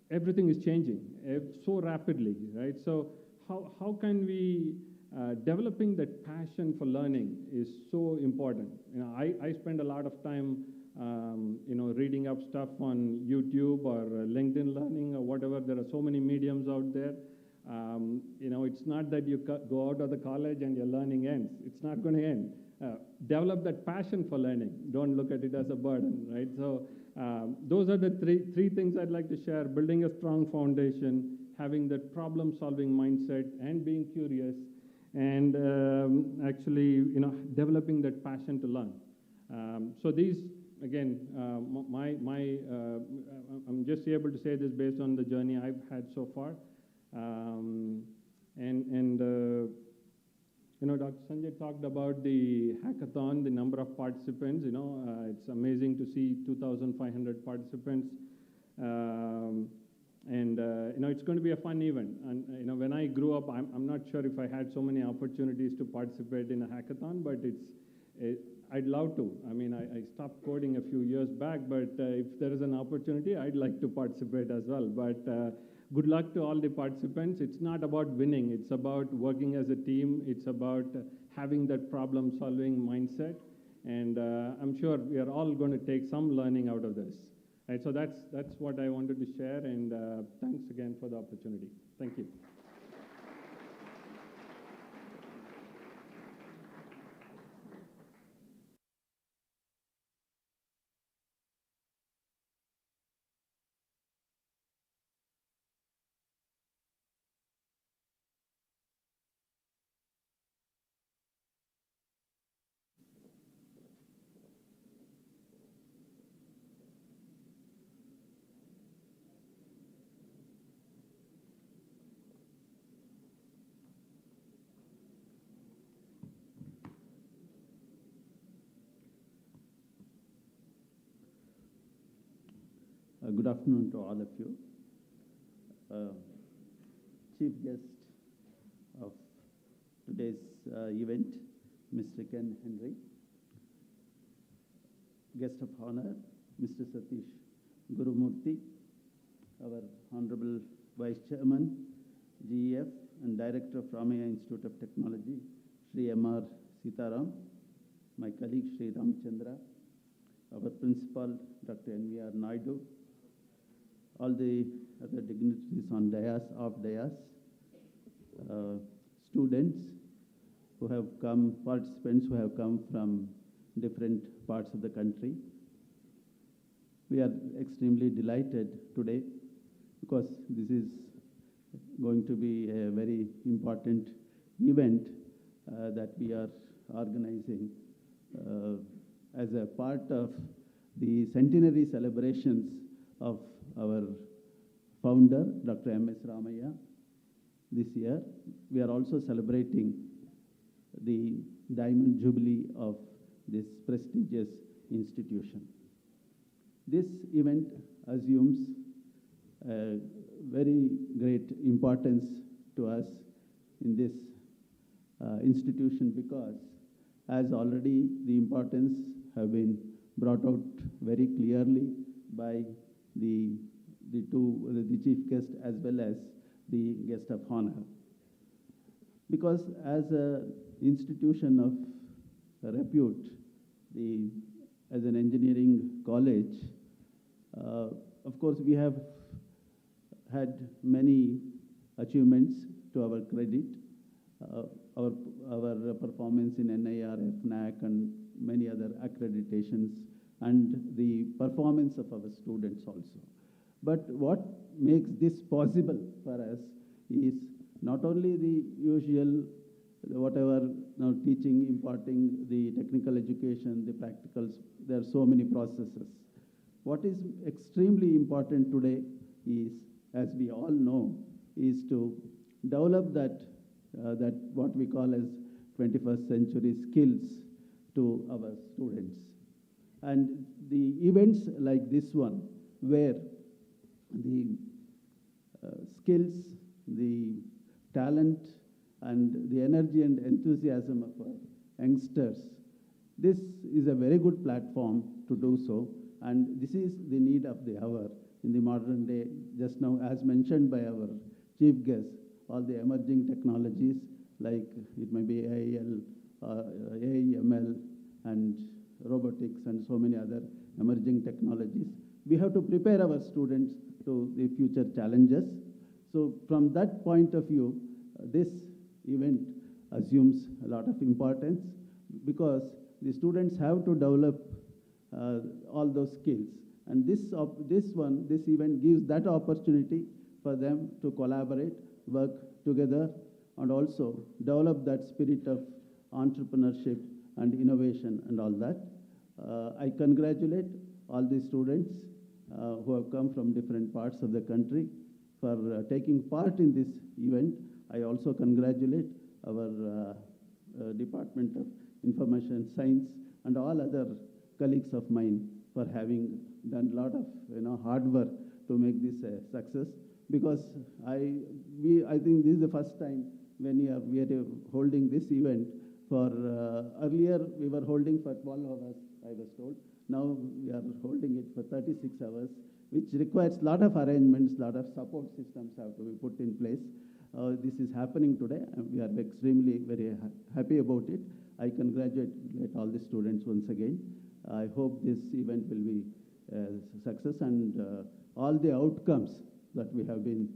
Everything is changing so rapidly, right? So how can we, developing that passion for learning is so important. You know, I spend a lot of time, reading up stuff on YouTube or LinkedIn Learning or whatever. There are so many mediums out there. It's not that you go out of the college and your learning ends. It's not going to end. Develop that passion for learning. Don't look at it as a burden, right? So those are the three things I'd like to share: building a strong foundation, having that problem-solving mindset, and being curious, and developing that passion to learn. So these, again, I'm just able to say this based on the journey I've had so far. Dr. Sanjay talked about the hackathon, the number of participants. It's amazing to see 2,500 participants. It's going to be a fun event. And, when I grew up, I'm not sure if I had so many opportunities to participate in a hackathon, but I'd love to. I mean, I stopped coding a few years back, but if there is an opportunity, I'd like to participate as well. But good luck to all the participants. It's not about winning. It's about working as a team. It's about having that problem-solving mindset. And I'm sure we are all going to take some learning out of this. Right, so that's what I wanted to share. And thanks again for the opportunity. Thank you. Good afternoon to all of you. Chief guest of today's event, Mr. Ken Henry. Guest of honor, Mr. Satish Gurumoorthy, our Honorable Vice Chairman, GEF, and Director of Ramaiah Institute of Technology, Shri M.R. Seetharam, my colleague, Shri Ramchandra, our Principal, Dr. N.V.R. Naidu, all the other dignitaries on dais, off dais, students who have come, participants who have come from different parts of the country. We are extremely delighted today because this is going to be a very important event that we are organizing as a part of the centenary celebrations of our founder, Dr. M.S. Ramaiah. This year, we are also celebrating the Diamond Jubilee of this prestigious institution. This event assumes very great importance to us in this institution because, as already the importance have been brought out very clearly by the chief guest as well as the guest of honor. Because as an institution of repute, as an engineering college, of course we have had many achievements to our credit. Our performance in NIR, FNAC, and many other accreditations, and the performance of our students also. But what makes this possible for us is not only the usual, whatever now teaching, imparting the technical education, the practicals, there are so many processes. What is extremely important today is, as we all know, is to develop that what we call as 21st century skills to our students. And the events like this one, where the skills, the talent, and the energy and enthusiasm of our youngsters, this is a very good platform to do so. And this is the need of the hour in the modern day. Just now, as mentioned by our chief guest, all the emerging technologies, like it may be AIL, AIML, and robotics, and so many other emerging technologies. We have to prepare our students to the future challenges. So from that point of view, this event assumes a lot of importance, because the students have to develop all those skills. And this event gives that opportunity for them to collaborate, work together, and also develop that spirit of entrepreneurship and innovation and all that. I congratulate all the students who have come from different parts of the country for taking part in this event. I also congratulate our Department of Information Science and all other colleagues of mine for having done a lot of hard work to make this a success. Because I think this is the first time when we are holding this event. For earlier we were holding for 12 hours, I was told. Now we are holding it for 36 hours, which requires a lot of arrangements, a lot of support systems have to be put in place. This is happening today, and we are extremely very happy about it. I congratulate all the students once again. I hope this event will be a success, and all the outcomes that we have been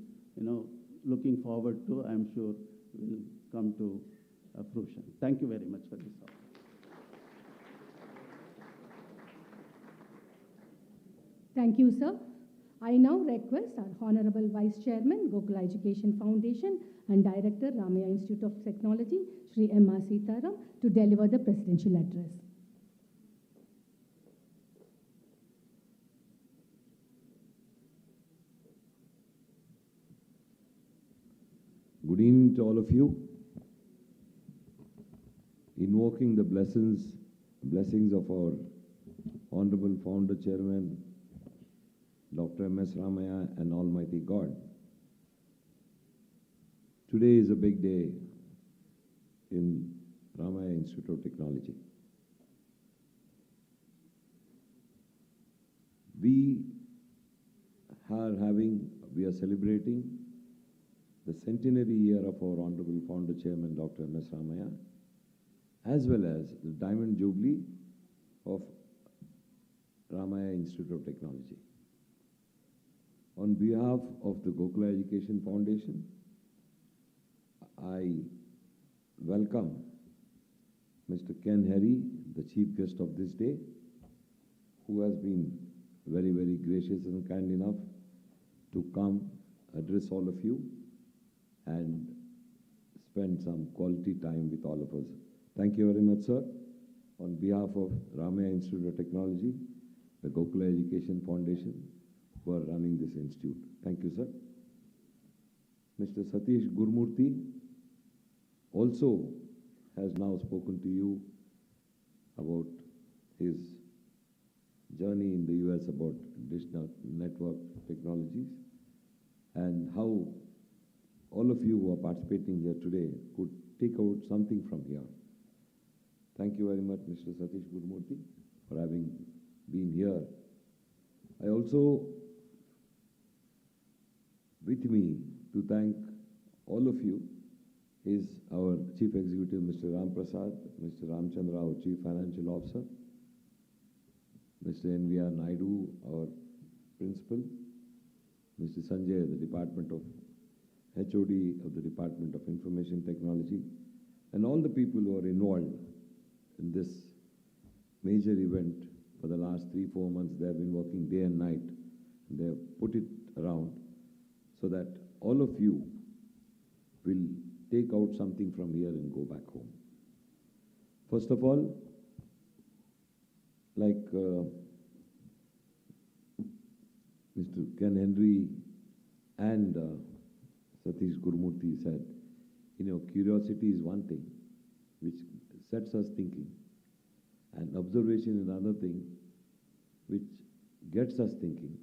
looking forward to, I'm sure will come to fruition. Thank you very much for this. Thank you, sir. I now request our Honorable Vice Chairman, Gokula Education Foundation and Director, Ramaiah Institute of Technology, Shri M.R. Seetharam, to deliver the presidential address. Good evening to all of you. Invoking the blessings of our Honorable Founder Chairman, Dr. M.S. Ramaiah, and Almighty God. Today is a big day in Ramaiah Institute of Technology. We are celebrating the centenary year of our Honorable Founder Chairman, Dr. M.S. Ramaiah, as well as the Diamond Jubilee of Ramaiah Institute of Technology. On behalf of the Gokula Education Foundation, I welcome Mr. Ken Harry, the chief guest of this day, who has been very, very gracious and kind enough to come address all of you and spend some quality time with all of us. Thank you very much, sir. On behalf of Ramaiah Institute of Technology, the Gokula Education Foundation, who are running this institute. Thank you, sir. Mr. Satish Gurumoorthy also has now spoken to you about his journey in the US about digital network technologies and how all of you who are participating here today could take out something from here. Thank you very much, Mr. Satish Gurumoorthy, for having been here. I also, with me, to thank all of you is our Chief Executive, Mr. Ram Prasad, Mr. Ramchandra, our Chief Financial Officer, Mr. N.V.R. Naidu, our Principal, Mr. Sanjay, the Department of HOD of the Department of Information Technology, and all the people who are involved in this major event for the last 3-4 months. They have been working day and night. They have put it around so that all of you will take out something from here and go back home. First of all, like Mr. Ken Henry And Satish Gurumoorthy said, curiosity is one thing which sets us thinking, and observation is another thing which gets us thinking,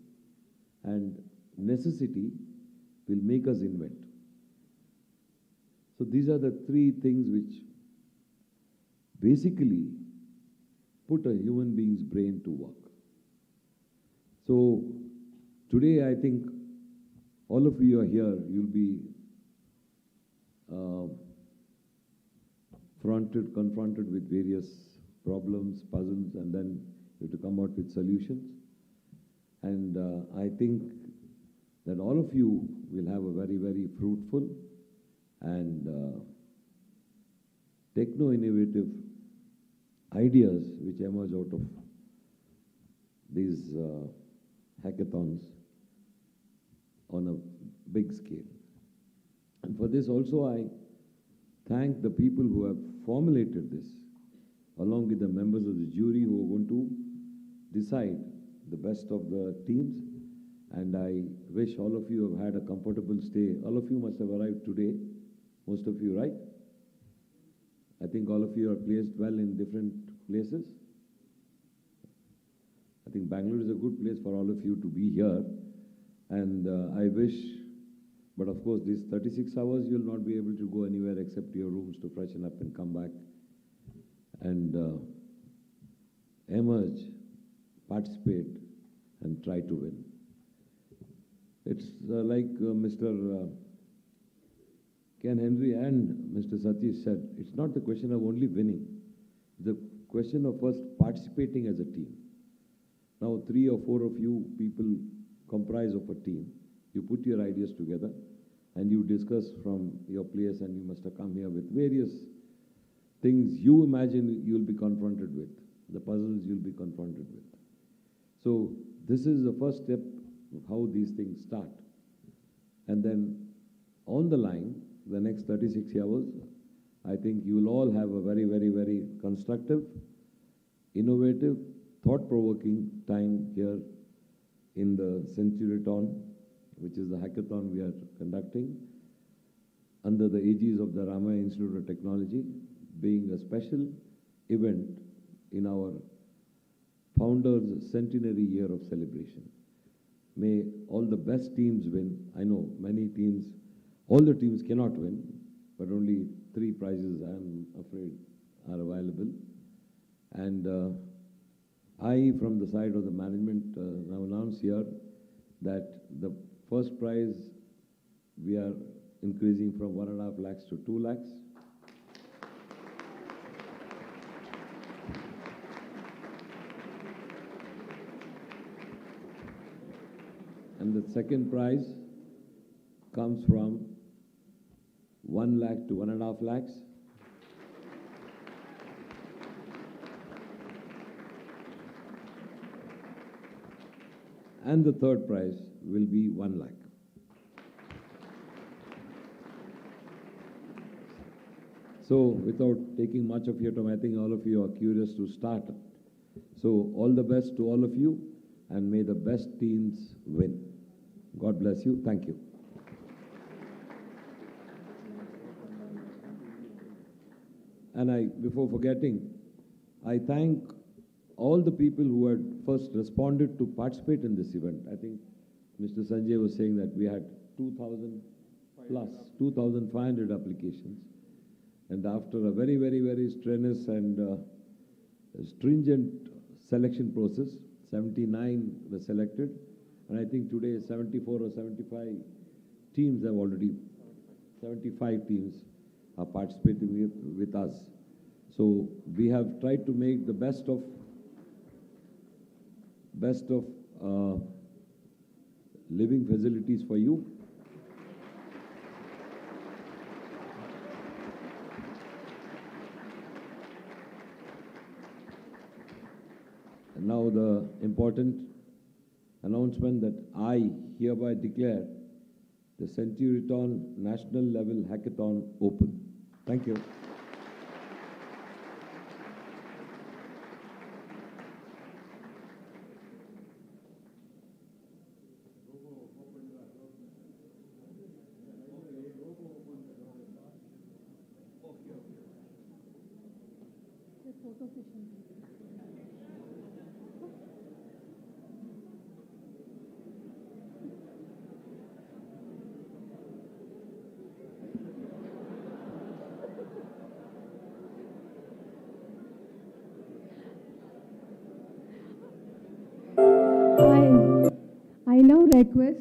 and necessity will make us invent. So these are the three things which basically put a human being's brain to work. So today I think all of you are here, you'll be confronted with various problems, puzzles, and then you have to come out with solutions. And I think that all of you will have a very, very fruitful and techno-innovative ideas which emerge out of these hackathons on a big scale. And for this also I thank the people who have formulated this, along with the members of the jury who are going to decide the best of the teams. And I wish all of you have had a comfortable stay. All of you must have arrived today, most of you, right? I think all of you are placed well in different places. I think Bangalore is a good place for all of you to be here. And I wish, but of course these 36 hours you'll not be able to go anywhere except to your rooms to freshen up and come back and emerge, participate, and try to win. It's like Mr. Ken Henry and Mr. Satish said, it's not the question of only winning. It's the question of first participating as a team. Now 3 or 4 of you people comprise of a team. You put your ideas together and you discuss from your place, and you must have come here with various things you imagine you'll be confronted with, the puzzles you'll be confronted with. So this is the first step of how these things start. And then on the line, the next 36 hours, I think you will all have a very, very, very constructive, innovative, thought-provoking time here in the CentuRITon, which is the hackathon we are conducting under the aegis of the Ramaiah Institute of Technology, being a special event in our founder's centenary year of celebration. May all the best teams win. I know many teams, all the teams cannot win, but only 3 prizes, I'm afraid, are available. And I, from the side of the management, now announce here that the first prize we are increasing from 1.5 lakhs to 2 lakhs. And the second prize comes from 1 lakh to 1.5 lakhs. And the third prize will be 1 lakh. So without taking much of your time, I think all of you are curious to start. So all the best to all of you, and may the best teams win. God bless you. Thank you. And before forgetting, I thank all the people who had first responded to participate in this event. I think Mr. Sanjay was saying that we had 2,000 plus, 2,500 applications. And after a very, very, very strenuous and stringent selection process, 79 were selected. And I think today 74 or 75 teams have already, 75 teams are participating with us. So we have tried to make the best of living facilities for you. And now the important announcement that I hereby declare the CentuRITon National Level Hackathon open. Thank you. photo session. I now request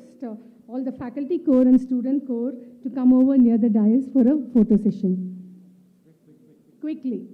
all the faculty core and student core to come over near the dais for a photo session. Quickly.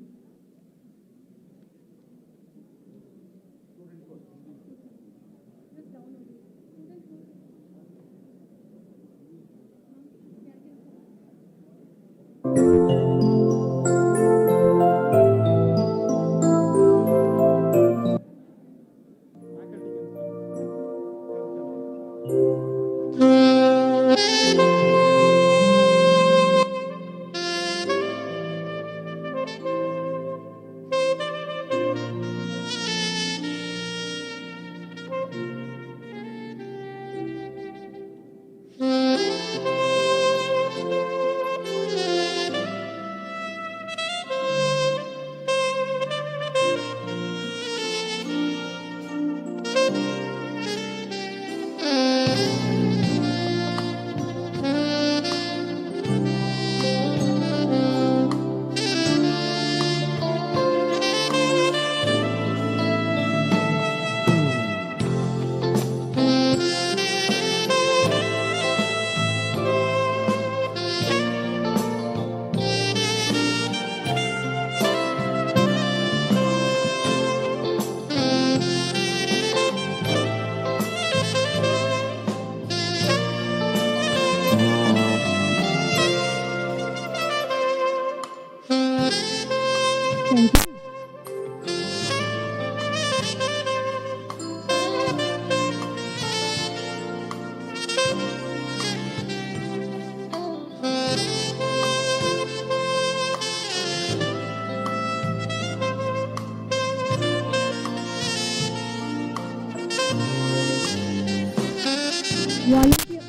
Volunteer.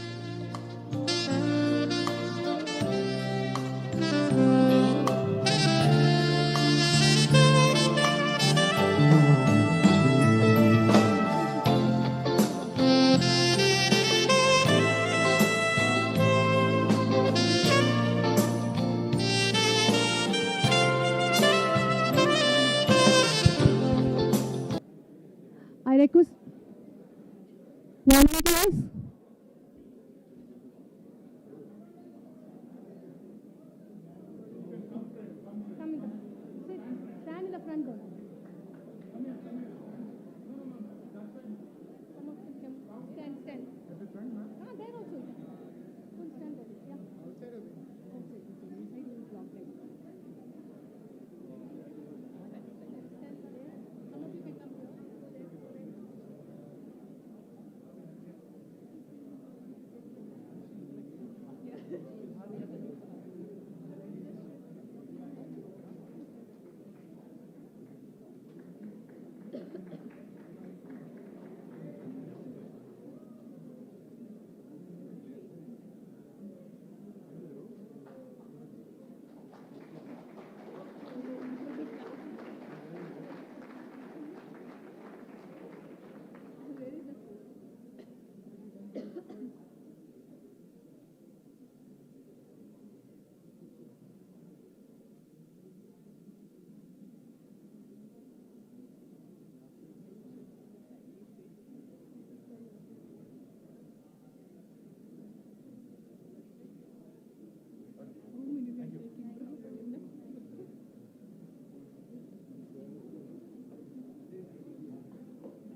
I request volunteers. Come in the, sit, stand in the front there. Come of them stand. At the front, ma'am? Ah, there also. Full stand there. Yeah. Outside of it? Outside. Inside will block them. Stand there. Some of you can come here.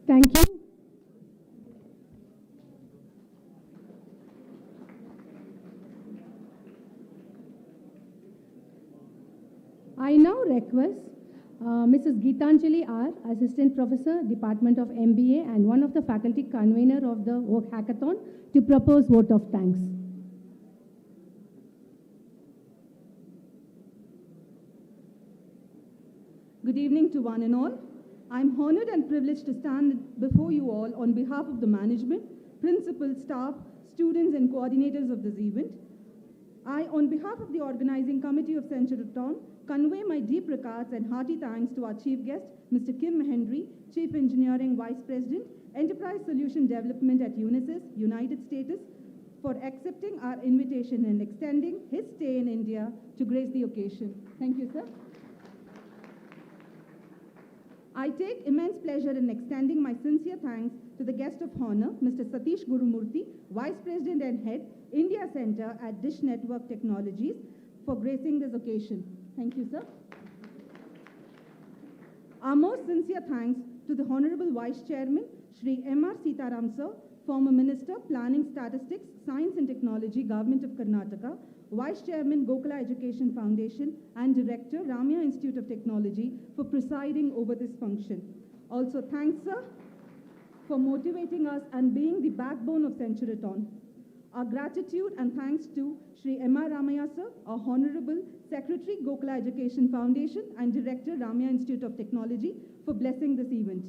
Thank you. I now request Mrs. Geetanjali R., Assistant Professor, Department of MBA and one of the faculty convener of the hackathon, to propose vote of thanks. Good evening to one and all. I'm honored and privileged to stand before you all on behalf of the management, principal, staff, students, and coordinators of this event. I, on behalf of the organizing committee of CentuRITon, convey my deep regards and hearty thanks to our chief guest, Mr. Kim Henry, Chief Engineering Vice President, Enterprise Solution Development at Unisys, United States, for accepting our invitation and extending his stay in India to grace the occasion. Thank you, sir. I take immense pleasure in extending my sincere thanks to the guest of honor, Mr. Satish Gurumoorthy, Vice President and Head, India Center at Dish Network Technologies, for gracing this occasion. Thank you, sir. Our most sincere thanks to the Honorable Vice Chairman, Shri M.R. Seetharam, sir, former Minister, Planning, Statistics, Science and Technology, Government of Karnataka, Vice Chairman, Gokula Education Foundation, and Director, Ramaiah Institute of Technology, for presiding over this function. Also, thanks, sir, for motivating us and being the backbone of CentuRITon. Our gratitude and thanks to Shri M.R. Ramaiah, sir, our Honorable Secretary, Gokula Education Foundation, and Director, Ramaiah Institute of Technology, for blessing this event.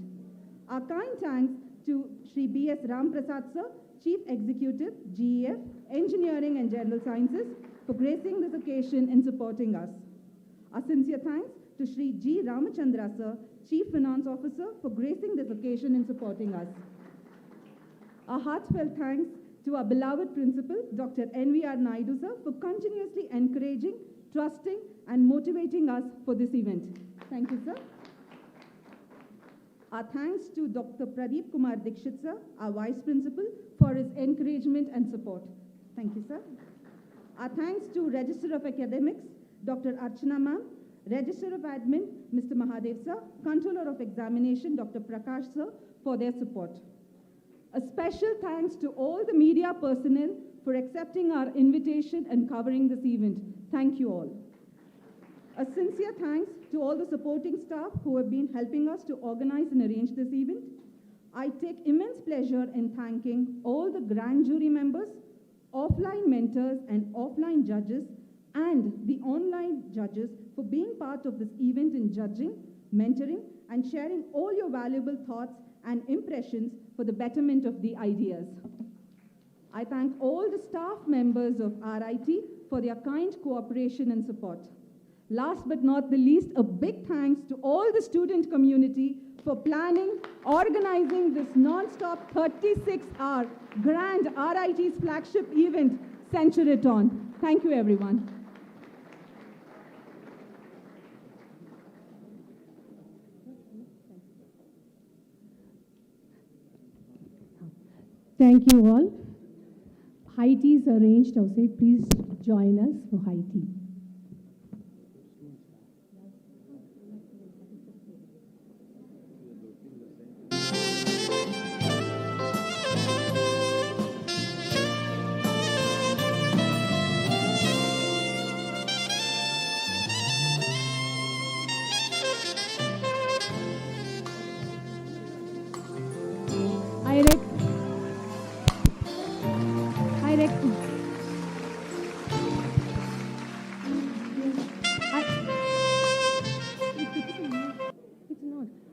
Our kind thanks to Shri B.S. Ram Prasad, sir, Chief Executive, GEF, Engineering and General Sciences, for gracing this occasion and supporting us. Our sincere thanks to Shri G. Ramachandra, sir, Chief Finance Officer, for gracing this occasion and supporting us. Our heartfelt thanks to our beloved principal, Dr. N.V.R. Naidu, sir, for continuously encouraging, trusting, and motivating us for this event. Thank you, sir. Our thanks to Dr. Pradeep Kumar Dikshit, sir, our Vice Principal, for his encouragement and support. Thank you, sir. Our thanks to Register of Academics, Dr. Archana ma'am, Register of Admin, Mr. Mahadev, sir, Controller of Examination, Dr. Prakash, sir, for their support. A special thanks to all the media personnel for accepting our invitation and covering this event. Thank you all. A sincere thanks to all the supporting staff who have been helping us to organize and arrange this event. I take immense pleasure in thanking all the grand jury members, offline mentors and offline judges, and the online judges for being part of this event in judging, mentoring, and sharing all your valuable thoughts and impressions for the betterment of the ideas. I thank all the staff members of RIT for their kind cooperation and support. Last but not the least, a big thanks to all the student community for planning, organizing this non-stop 36-hour grand RIT's flagship event, CentuRITon. Thank you, everyone. Thank you all. High tea is arranged outside. Please join us for high tea.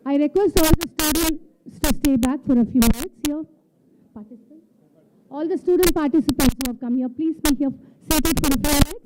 I request all the students to stay back for a few minutes here. Participants? All the student participants who have come here, please be here seated for a few minutes.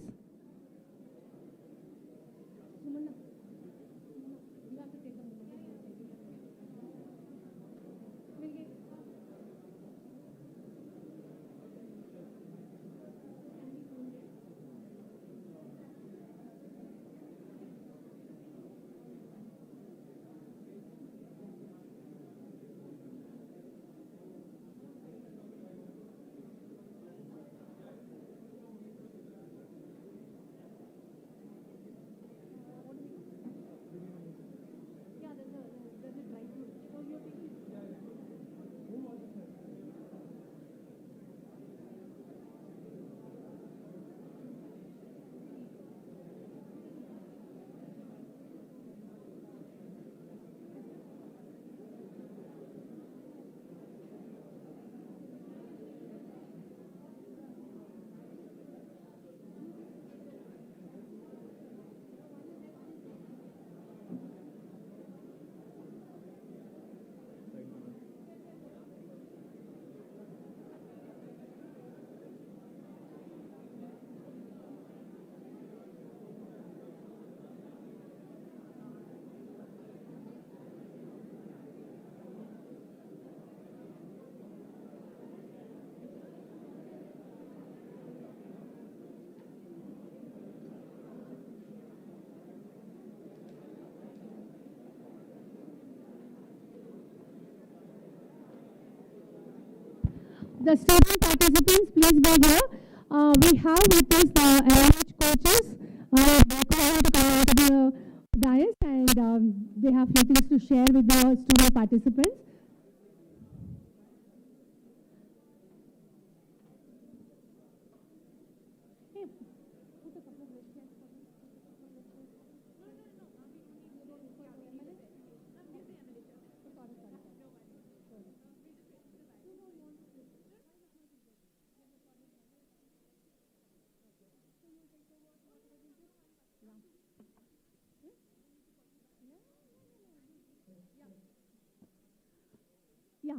The student participants, please be here. We have with us the LH coaches. They come to come onto the dais and they have few things to share with the student participants. Yeah,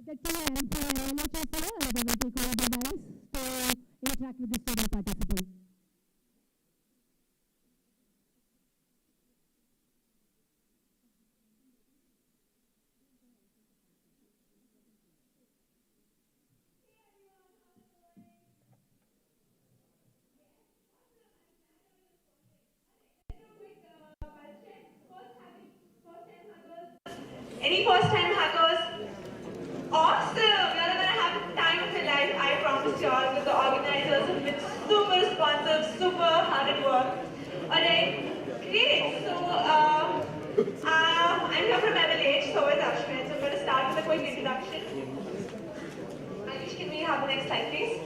the team from LH is here. They will take over the dais to interact with the student participants. Any first-time hackers? Awesome! You're gonna have the time of your life, I promise you all, because the organizers have been super responsive, super hard at work. Alright, great. So, I'm here from MLH, so is Ashwin. So I'm going to start with a quick introduction. Anish, can we have the next slide, please?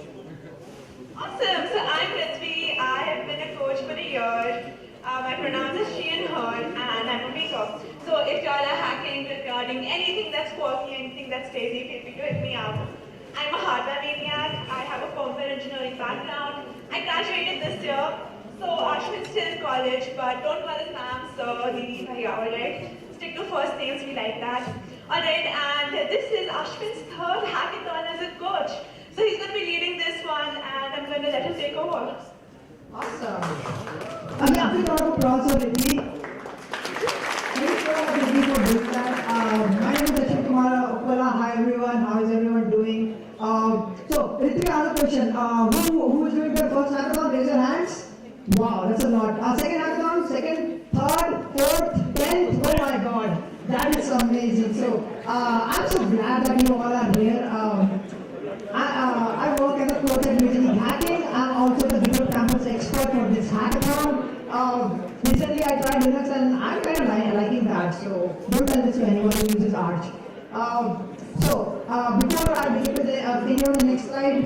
Awesome! So I'm Prithvi. I have been a coach for a year. My pronouns are she and her, and I'm a maker. So if y'all are hacking regarding anything that's quirky, anything that's crazy, feel free to hit me up. I'm a hardware maniac. I have a firmware engineering background. I graduated this year. So Ashwin's still in college, but don't call us ma'am, so Didi bhaiya, alright? Stick to first names, we like that. Alright, and this is Ashwin's third hackathon as a coach. So he's going to be leading this one, and I'm going to let him take over. Awesome. I'm happy to have a proud of Ricky. Thanks for Ricky for doing that. My name is Gokula. Hi everyone. How is everyone doing? So Ricky, I have a question. Who is doing the first hackathon? Raise your hands. Wow, that's a lot. Second hackathon, second, third, fourth, 10th. Oh my God, that is amazing. So I'm so glad that you all are here. I work as a coach at Engineering Hacking. I'm also the Govt campus expert for this hackathon. Recently I tried Linux and I'm kind of liking that. So don't tell this to anyone who uses Arch. Before I begin with the video on the next slide,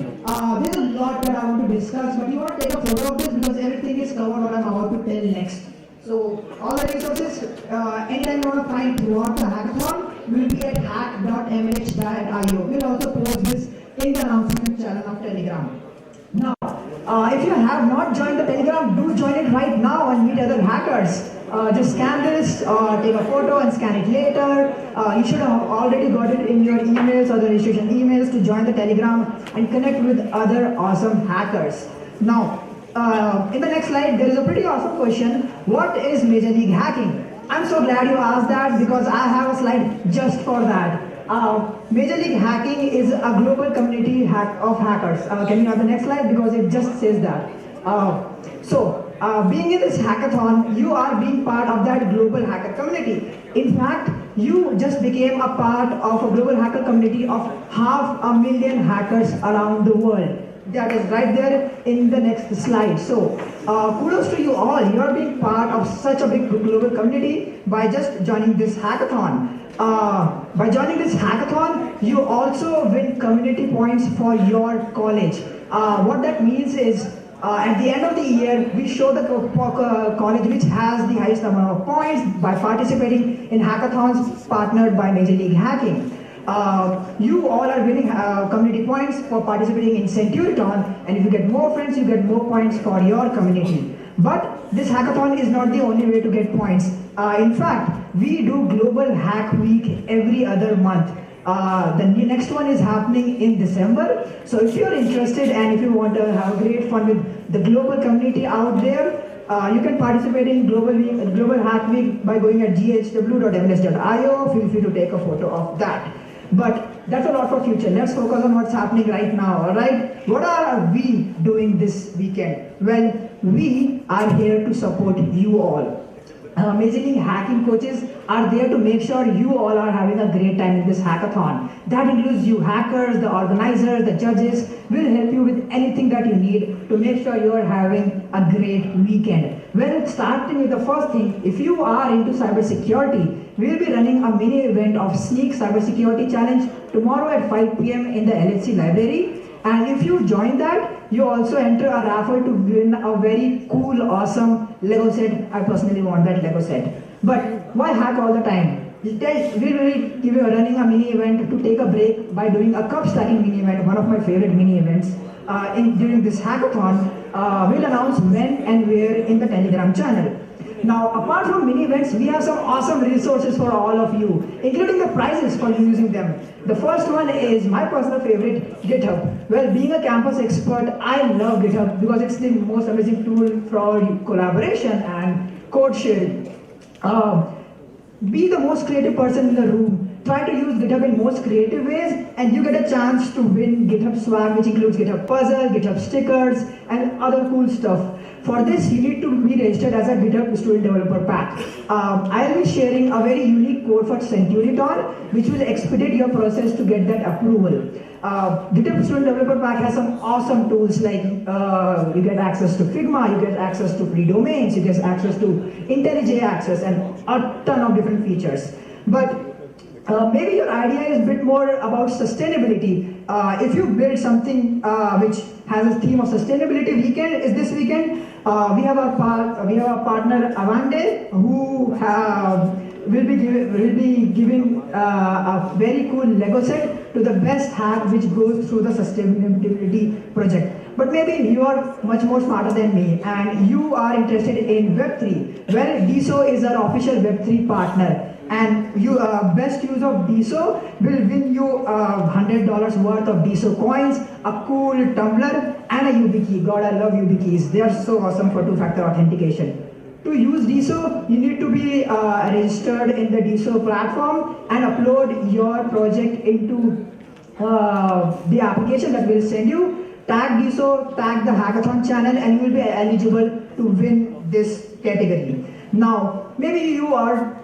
there's a lot that I want to discuss, but you want to take a photo of this because everything is covered what I'm about to tell next. So all the resources, anytime you want to find throughout the hackathon, will be at hack.mlh.io. We'll also post this in the announcement channel of Telegram. Now, if you have not joined the Telegram, do join it right now and meet other hackers. Just scan this, take a photo and scan it later. You should have already got it in your emails or the registration emails to join the Telegram and connect with other awesome hackers. Now, in the next slide, there is a pretty awesome question. What is Major League Hacking? I'm so glad you asked that because I have a slide just for that. Major League Hacking is a global community of hackers. Can you have the next slide? Because it just says that. Being in this hackathon, you are being part of that global hacker community. In fact, you just became a part of a global hacker community of 500,000 hackers around the world. That is right there in the next slide. So, kudos to you all. You are being part of such a big global community by just joining this hackathon. By joining this hackathon, you also win community points for your college. What that means is, at the end of the year, we show the college which has the highest number of points by participating in hackathons partnered by Major League Hacking. You all are winning community points for participating in CentuRITon, and if you get more friends, you get more points for your community. But this hackathon is not the only way to get points. In fact, we do Global Hack Week every other month. The next one is happening in December. So if you're interested and if you want to have great fun with the global community out there, you can participate in Global Hack Week by going at ghw.mls.io. Feel free to take a photo of that. But that's a lot for future. Let's focus on what's happening right now, alright? What are we doing this weekend? Well, we are here to support you all. amazingly hacking coaches are there to make sure you all are having a great time in this hackathon. That includes you hackers, the organizers, the judges will help you with anything that you need to make sure you are having a great weekend. Well, starting with the first thing, if you are into cybersecurity, we will be running a mini event of Sneak Cybersecurity Challenge tomorrow at 5 p.m. in the LHC library. And if you join that, you also enter a raffle to win a very cool, awesome Lego set. I personally want that Lego set. But why hack all the time? We will give you running a mini event to take a break by doing a cup stacking mini event, one of my favorite mini events. During this hackathon, we'll announce when and where in the Telegram channel. Now, apart from mini events, we have some awesome resources for all of you, including the prizes for using them. The first one is my personal favorite, GitHub. Well, being a campus expert, I love GitHub because it's the most amazing tool for collaboration and code sharing. Be the most creative person in the room. Try to use GitHub in most creative ways and you get a chance to win GitHub swag, which includes GitHub puzzle, GitHub stickers, and other cool stuff. For this, you need to be registered as a GitHub Student Developer Pack. I'll be sharing a very unique code for CentuRITon, which will expedite your process to get that approval. GitHub Student Developer Pack has some awesome tools like you get access to Figma, you get access to free domains, you get access to IntelliJ access, and a ton of different features. But maybe your idea is a bit more about sustainability. If you build something which has a theme of sustainability, this weekend, we have a partner Avande who will be giving a very cool Lego set to the best hack which goes through the sustainability project. But maybe you are much more smarter than me and you are interested in Web3. Well, DSO is our official Web3 partner. And you best use of DSO will win you $100 worth of DSO coins, a cool tumbler, and a YubiKey. God, I love YubiKeys. They are so awesome for two-factor authentication. To use DSO, you need to be registered in the DSO platform and upload your project into the application that we'll send you. Tag DSO, tag the hackathon channel, and you will be eligible to win this category. Now, maybe you are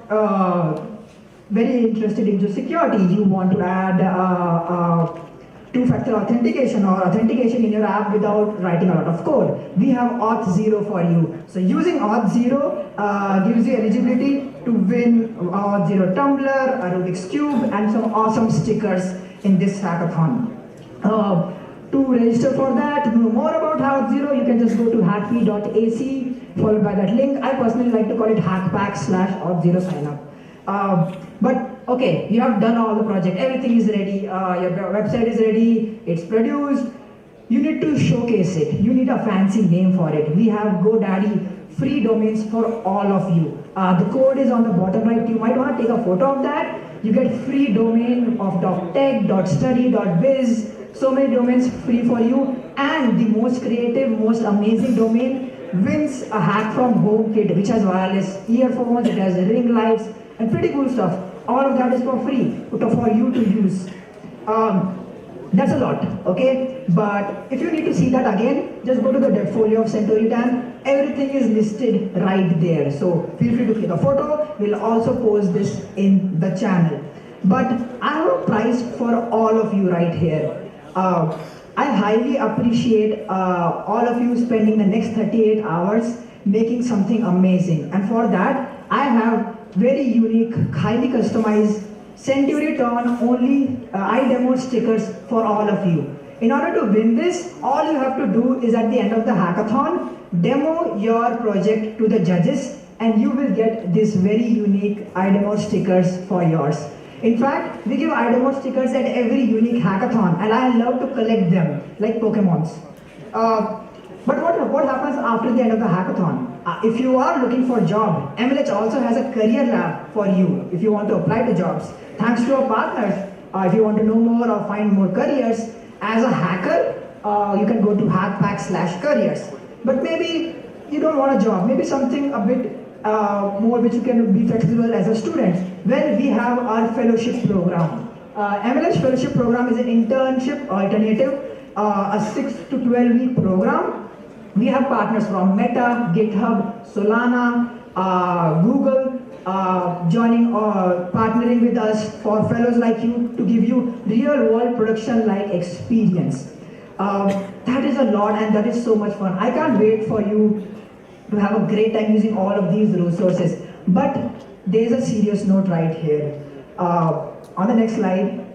very interested into security. You want to add two-factor authentication or authentication in your app without writing a lot of code. We have Auth0 for you. So using Auth0 gives you eligibility to win Auth0 tumbler, a Rubik's Cube, and some awesome stickers in this hackathon. To register for that, to know more about Auth0, you can just go to hackme.ac, followed by that link. I personally like to call it hackpack/Auth0 signup. But okay, you have done all the project, everything is ready, your website is ready, it's produced. You need to showcase it. You need a fancy name for it. We have GoDaddy free domains for all of you. The code is on the bottom right. You might want to take a photo of that. You get free domain of .tech, .study, .biz. So many domains free for you, and the most creative, most amazing domain wins a hack from home kit, which has wireless earphones, it has ring lights, and pretty cool stuff. All of that is for free for you to use. That's a lot, okay? But if you need to see that again, just go to the portfolio of CentuRITon. Everything is listed right there. So feel free to click a photo. We'll also post this in the channel. But I have a prize for all of you right here. I highly appreciate all of you spending the next 38 hours making something amazing. And for that, I have very unique, highly customized CentuRITon only iDemo stickers for all of you. In order to win this, all you have to do is at the end of the hackathon, demo your project to the judges and you will get this very unique iDemo stickers for yours. In fact, we give iDemo stickers at every unique hackathon and I love to collect them like Pokemons. But what happens after the end of the hackathon? If you are looking for a job, MLH also has a career lab for you if you want to apply to jobs. Thanks to our partners, if you want to know more or find more careers, as a hacker, you can go to hackpack/careers. But maybe you don't want a job, maybe something a bit more which you can be flexible as a student. Well, we have our fellowship program. MLH fellowship program is an internship alternative, a 6 to 12 week program. We have partners from Meta, GitHub, Solana, Google joining or partnering with us for fellows like you to give you real world production like experience. That is a lot and that is so much fun. I can't wait for you to have a great time using all of these resources. But there's a serious note right here. On the next slide.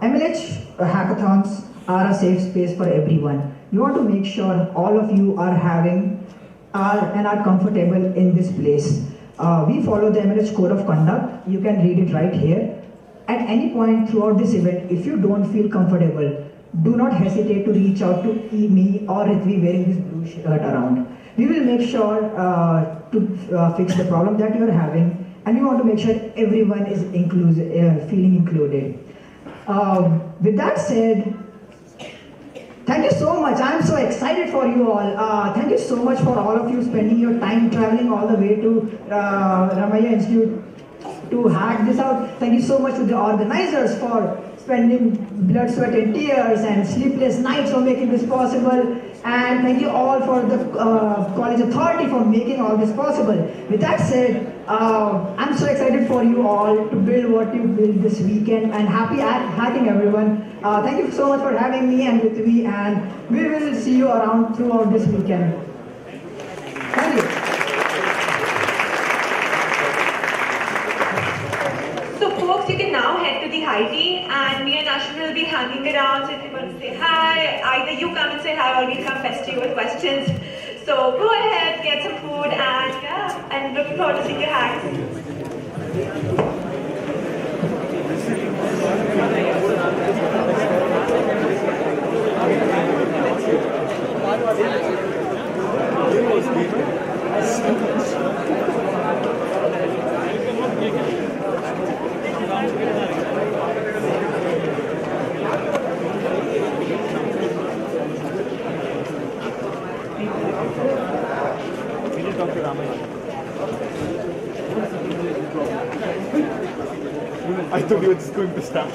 MLH hackathons are a safe space for everyone. We want to make sure all of you are are comfortable in this place. We follow the MLH code of conduct. You can read it right here. At any point throughout this event, if you don't feel comfortable, do not hesitate to reach out to me or Ritvi wearing this blue shirt around. We will make sure to fix the problem that you are having, and we want to make sure everyone is feeling included. With that said, thank you so much. I'm so excited for you all. Thank you so much for all of you spending your time traveling all the way to Ramaiah Institute to hack this out. Thank you so much to the organizers for spending blood, sweat and tears and sleepless nights for making this possible. And thank you all for the college authority for making all this possible. With that said, I'm so excited for you all to build what you built this weekend, and happy hacking everyone. Thank you so much for having me and with me, and we will see you around throughout this weekend. Thank you. So folks, you can now head to the high tea, and me and Ashwin will be hanging around. So if you want to say hi, either you come and say hi or we'll come pester you with questions. So go ahead, get some food, and yeah, and looking forward to seeing your hacks. I thought you were just going to start.